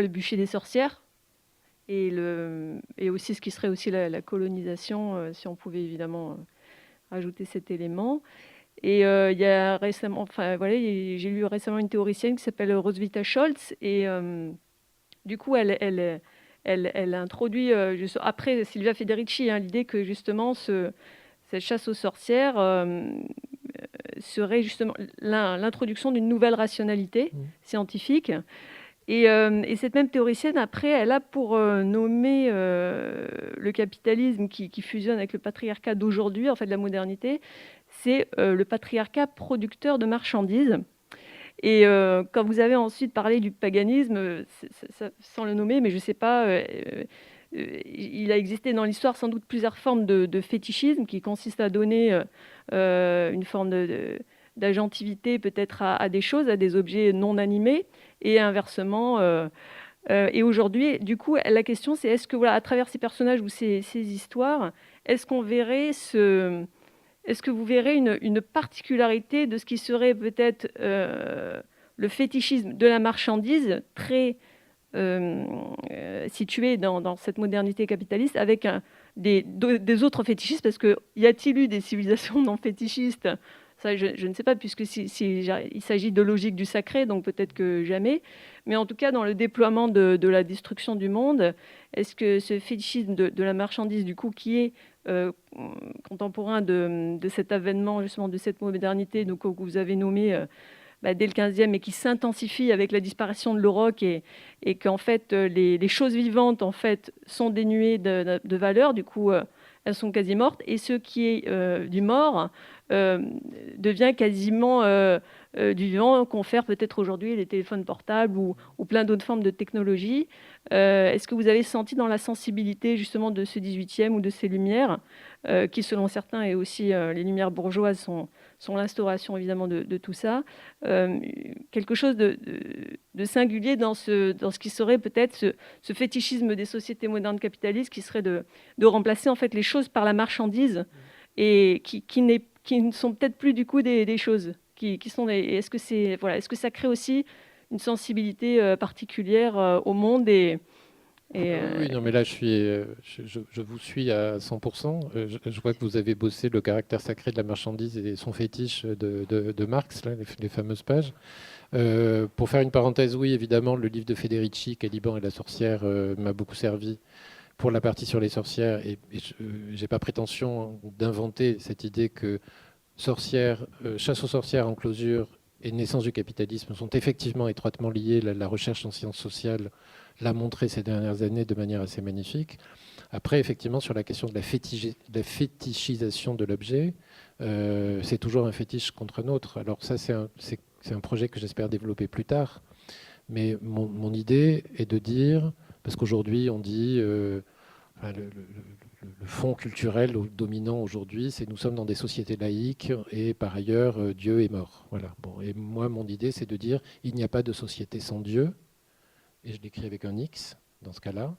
bûcher des sorcières et aussi ce qui serait aussi la colonisation, si on pouvait évidemment rajouter cet élément. Et il y a récemment, enfin voilà, j'ai lu récemment une théoricienne qui s'appelle Roswitha Scholz et du coup elle introduit après Silvia Federici l'idée que justement cette chasse aux sorcières serait justement l'introduction d'une nouvelle rationalité scientifique. Et cette même théoricienne, après, elle a pour nommer le capitalisme qui fusionne avec le patriarcat d'aujourd'hui, en fait, de la modernité, c'est le patriarcat producteur de marchandises. Et quand vous avez ensuite parlé du paganisme, sans le nommer, mais je ne sais pas, il a existé dans l'histoire sans doute plusieurs formes de fétichisme qui consistent à donner une forme d'agentivité peut-être à des choses, à des objets non animés, et inversement. Et aujourd'hui, du coup, la question c'est est-ce que voilà, à travers ces personnages ou ces histoires, est-ce qu'on verrait est-ce que vous verrez une particularité de ce qui serait peut-être le fétichisme de la marchandise très situé dans cette modernité capitaliste avec des autres fétichistes, parce que y a-t-il eu des civilisations non fétichistes? Ça, je ne sais pas, puisque il s'agit de logique du sacré, donc peut-être que jamais. Mais en tout cas, dans le déploiement de la destruction du monde, est-ce que ce fétichisme de la marchandise, du coup, qui est contemporain de cet avènement, justement, de cette modernité donc, que vous avez nommé dès le 15e et qui s'intensifie avec la disparition de l'auroch et qu'en fait, les choses vivantes en fait, sont dénuées de valeur, du coup, elles sont quasi mortes, et ce qui est du mort devient quasiment du vivant, confère peut-être aujourd'hui les téléphones portables ou plein d'autres formes de technologies. Est-ce que vous avez senti dans la sensibilité justement de ce 18e ou de ces lumières, qui selon certains et aussi les lumières bourgeoises sont l'instauration évidemment de tout ça, quelque chose de singulier dans ce qui serait peut-être ce fétichisme des sociétés modernes capitalistes qui serait de remplacer en fait les choses par la marchandise et qui ne sont peut-être plus du coup des choses qui sont est-ce que est-ce que ça crée aussi une sensibilité particulière au monde et Oui, non, mais là, je vous suis à 100%. Je vois que vous avez bossé le caractère sacré de la marchandise et son fétiche de Marx, là, les fameuses pages. Pour faire une parenthèse, oui, évidemment, le livre de Federici, Caliban et la sorcière, m'a beaucoup servi pour la partie sur les sorcières. Et je n'ai pas prétention d'inventer cette idée que chasse aux sorcières, enclosure et naissance du capitalisme sont effectivement étroitement liées. La recherche en sciences sociales l'a montré ces dernières années de manière assez magnifique. Après, effectivement, sur la question de la fétichisation de l'objet, c'est toujours un fétiche contre un autre. Alors ça, c'est un projet que j'espère développer plus tard. Mais mon idée est de dire, parce qu'aujourd'hui, on dit... le fond culturel dominant aujourd'hui, c'est nous sommes dans des sociétés laïques et par ailleurs, Dieu est mort. Voilà. Bon, et moi, mon idée, c'est de dire il n'y a pas de société sans Dieu, et je l'écris avec un X dans ce cas-là.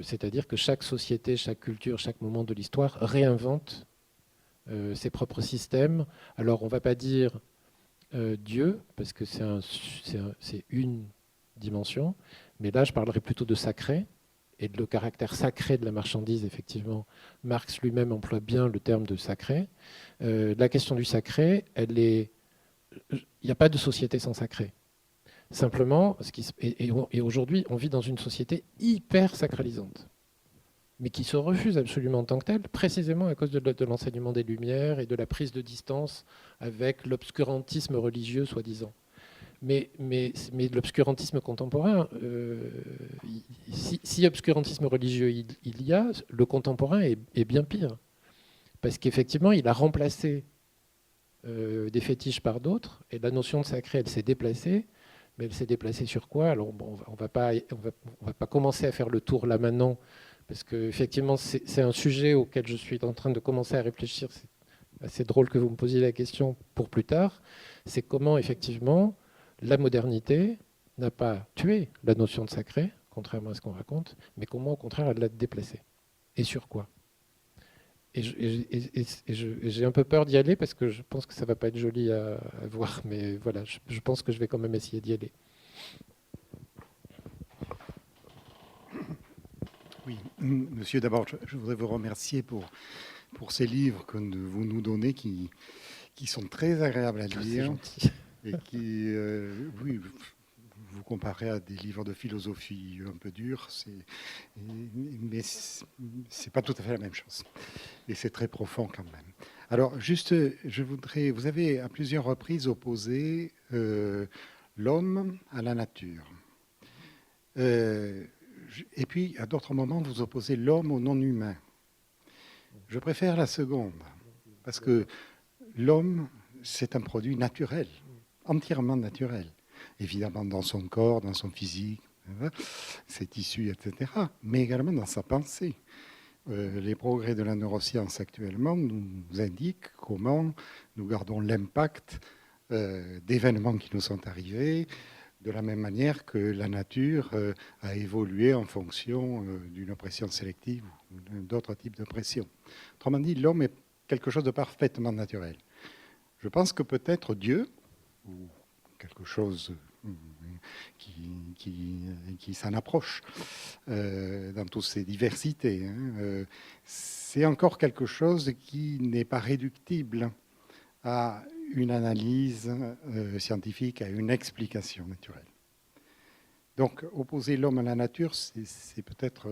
C'est-à-dire que chaque société, chaque culture, chaque moment de l'histoire réinvente ses propres systèmes. Alors, on ne va pas dire Dieu, parce que c'est une dimension, mais là je parlerai plutôt de sacré, et de le caractère sacré de la marchandise, effectivement. Marx lui-même emploie bien le terme de sacré. La question du sacré, il n'y a pas de société sans sacré. Simplement, et aujourd'hui, on vit dans une société hyper sacralisante, mais qui se refuse absolument en tant que telle, précisément à cause de l'enseignement des Lumières et de la prise de distance avec l'obscurantisme religieux, soi-disant. Mais l'obscurantisme contemporain, si obscurantisme religieux il y a, le contemporain est bien pire. Parce qu'effectivement, il a remplacé des fétiches par d'autres, et la notion de sacré, elle s'est déplacée. Mais elle s'est déplacée sur quoi? Alors, bon, on va pas commencer à faire le tour là maintenant, parce qu'effectivement, c'est un sujet auquel je suis en train de commencer à réfléchir. C'est assez drôle que vous me posiez la question pour plus tard. C'est comment, effectivement, la modernité n'a pas tué la notion de sacré, contrairement à ce qu'on raconte, mais comment, au contraire, elle l'a déplacée. Et sur quoi? Et j'ai un peu peur d'y aller parce que je pense que ça ne va pas être joli à voir, mais voilà, je pense que je vais quand même essayer d'y aller. Oui, monsieur, d'abord, je voudrais vous remercier pour ces livres que vous nous donnez qui sont très agréables à lire. C'est gentil. Et qui, oui, vous comparez à des livres de philosophie un peu durs, mais c'est pas tout à fait la même chose. Et c'est très profond quand même. Alors, juste, vous avez à plusieurs reprises opposé l'homme à la nature. Et puis, à d'autres moments, vous opposez l'homme au non-humain. Je préfère la seconde, parce que l'homme, c'est un produit naturel, entièrement naturel. Évidemment dans son corps, dans son physique, ses tissus, etc., mais également dans sa pensée. Les progrès de la neuroscience actuellement nous indiquent comment nous gardons l'impact d'événements qui nous sont arrivés, de la même manière que la nature a évolué en fonction d'une oppression sélective ou d'autres types d'oppression. Autrement dit, l'homme est quelque chose de parfaitement naturel. Je pense que peut-être Dieu, ou quelque chose qui s'en approche dans toutes ces diversités, c'est encore quelque chose qui n'est pas réductible à une analyse scientifique, à une explication naturelle. Donc, opposer l'homme à la nature, c'est peut-être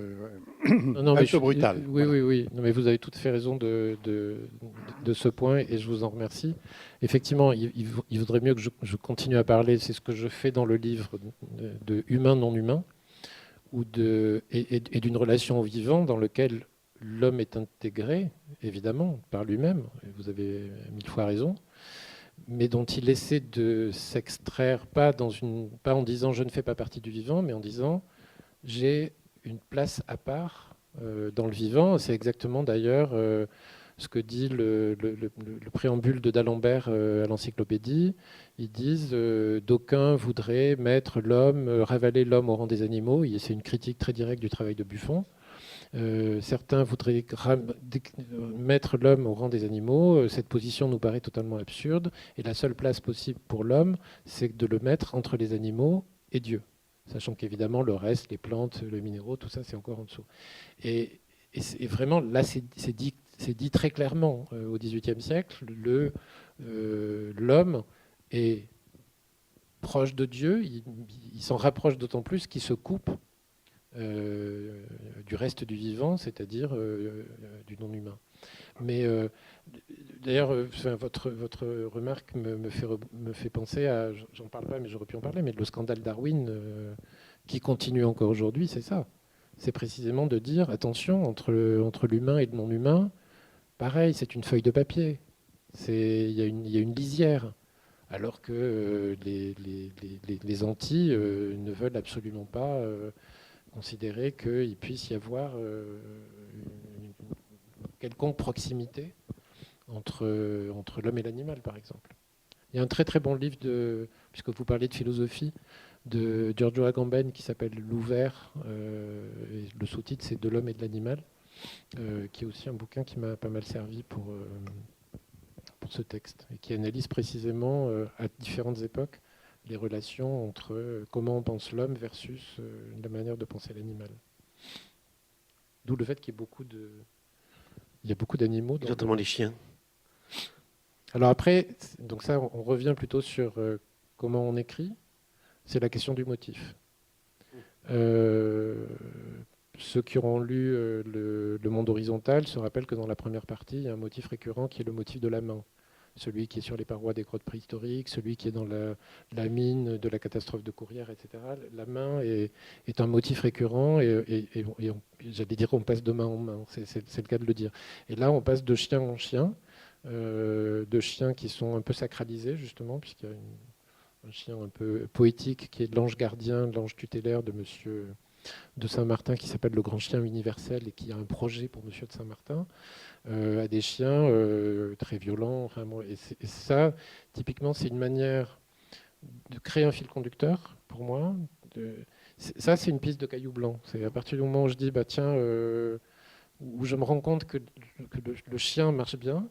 un peu brutal. Oui, voilà. Oui. Non, mais vous avez tout à fait raison de ce point, et je vous en remercie. Effectivement, il vaudrait mieux que je continue à parler, c'est ce que je fais dans le livre, de humain-non-humain, et d'une relation au vivant dans lequel l'homme est intégré, évidemment, par lui-même, et vous avez 1000 fois raison, mais dont il essaie de s'extraire, pas en disant je ne fais pas partie du vivant, mais en disant j'ai une place à part dans le vivant. C'est exactement d'ailleurs ce que dit le préambule de d'Alembert à l'encyclopédie. Ils disent d'aucuns voudraient mettre l'homme, ravaler l'homme au rang des animaux. C'est une critique très directe du travail de Buffon. Certains voudraient mettre l'homme au rang des animaux. Cette position nous paraît totalement absurde. Et la seule place possible pour l'homme, c'est de le mettre entre les animaux et Dieu. Sachant qu'évidemment, le reste, les plantes, les minéraux, tout ça, c'est encore en dessous. Et vraiment, là, c'est dit très clairement au XVIIIe siècle. L'homme est proche de Dieu. Il s'en rapproche d'autant plus qu'il se coupe du reste du vivant, c'est-à-dire du non-humain. Mais d'ailleurs, votre remarque me fait penser à, j'en parle pas, mais j'aurais pu en parler, mais le scandale Darwin qui continue encore aujourd'hui, c'est ça. C'est précisément de dire, attention, entre l'humain et le non-humain, pareil, c'est une feuille de papier. Il y a une lisière. Alors que les Antilles ne veulent absolument pas considérer qu'il puisse y avoir une quelconque proximité entre l'homme et l'animal, par exemple. Il y a un très très bon livre, puisque vous parlez de philosophie, de Giorgio Agamben qui s'appelle L'Ouvert, et le sous-titre c'est De l'homme et de l'animal, qui est aussi un bouquin qui m'a pas mal servi pour pour ce texte, et qui analyse précisément à différentes époques les relations entre comment on pense l'homme versus la manière de penser l'animal. D'où le fait qu'il y a beaucoup d'animaux. Notamment les chiens. Alors après, donc ça, on revient plutôt sur comment on écrit. C'est la question du motif. Ceux qui auront lu le Monde horizontal se rappellent que dans la première partie, il y a un motif récurrent qui est le motif de la main. Celui qui est sur les parois des grottes préhistoriques, celui qui est dans la mine de la catastrophe de Courrières, etc. La main est un motif récurrent et j'allais dire on passe de main en main, c'est le cas de le dire. Et là, on passe de chien en chien, de chiens qui sont un peu sacralisés, justement, puisqu'il y a un chien un peu poétique qui est l'ange gardien, l'ange tutélaire de Monsieur de Saint-Martin, qui s'appelle le grand chien universel et qui a un projet pour Monsieur de Saint-Martin, à des chiens très violents. Enfin, et ça, typiquement, c'est une manière de créer un fil conducteur, pour moi. Ça, c'est une piste de caillou blanc. C'est à partir du moment où je dis, bah, tiens, où je me rends compte que le chien marche bien.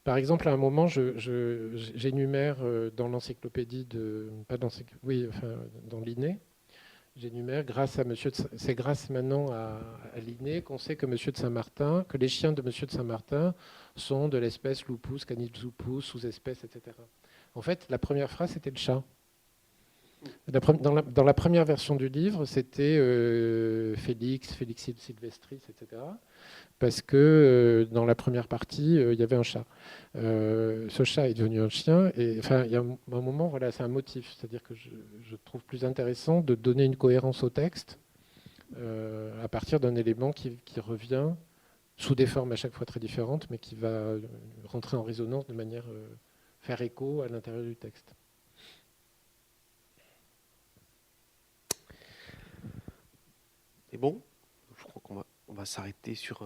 Par exemple, à un moment, j'énumère dans l'encyclopédie dans Linné, j'énumère grâce à c'est grâce maintenant à Linné qu'on sait que Monsieur de Saint-Martin, que les chiens de Monsieur de Saint-Martin sont de l'espèce Lupus, Canis-lupus, sous-espèce, etc. En fait, la première phrase, c'était le chat. Dans la première version du livre, c'était Félix sylvestris, etc. Parce que dans la première partie, il y avait un chat. Ce chat est devenu un chien. Et enfin, il y a un moment, voilà, c'est un motif. C'est-à-dire que je trouve plus intéressant de donner une cohérence au texte à partir d'un élément qui revient sous des formes à chaque fois très différentes, mais qui va rentrer en résonance de manière faire écho à l'intérieur du texte. C'est bon. Je crois qu'on va s'arrêter sur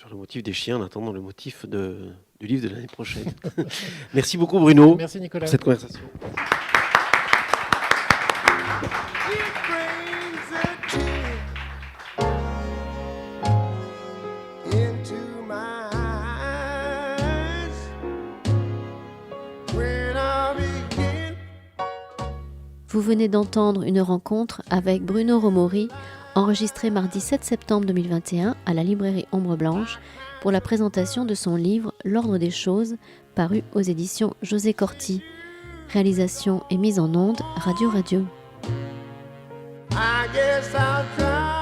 le motif des chiens en attendant le motif du livre de l'année prochaine. Merci beaucoup Bruno. Merci Nicolas. Pour cette conversation. It brings a tear into my eyes when I begin. Vous venez d'entendre une rencontre avec Bruno Romori, enregistrée mardi 7 septembre 2021 à la librairie Ombre Blanche pour la présentation de son livre L'Ordre des choses, paru aux éditions José Corti. Réalisation et mise en onde, Radio. I guess I'll try.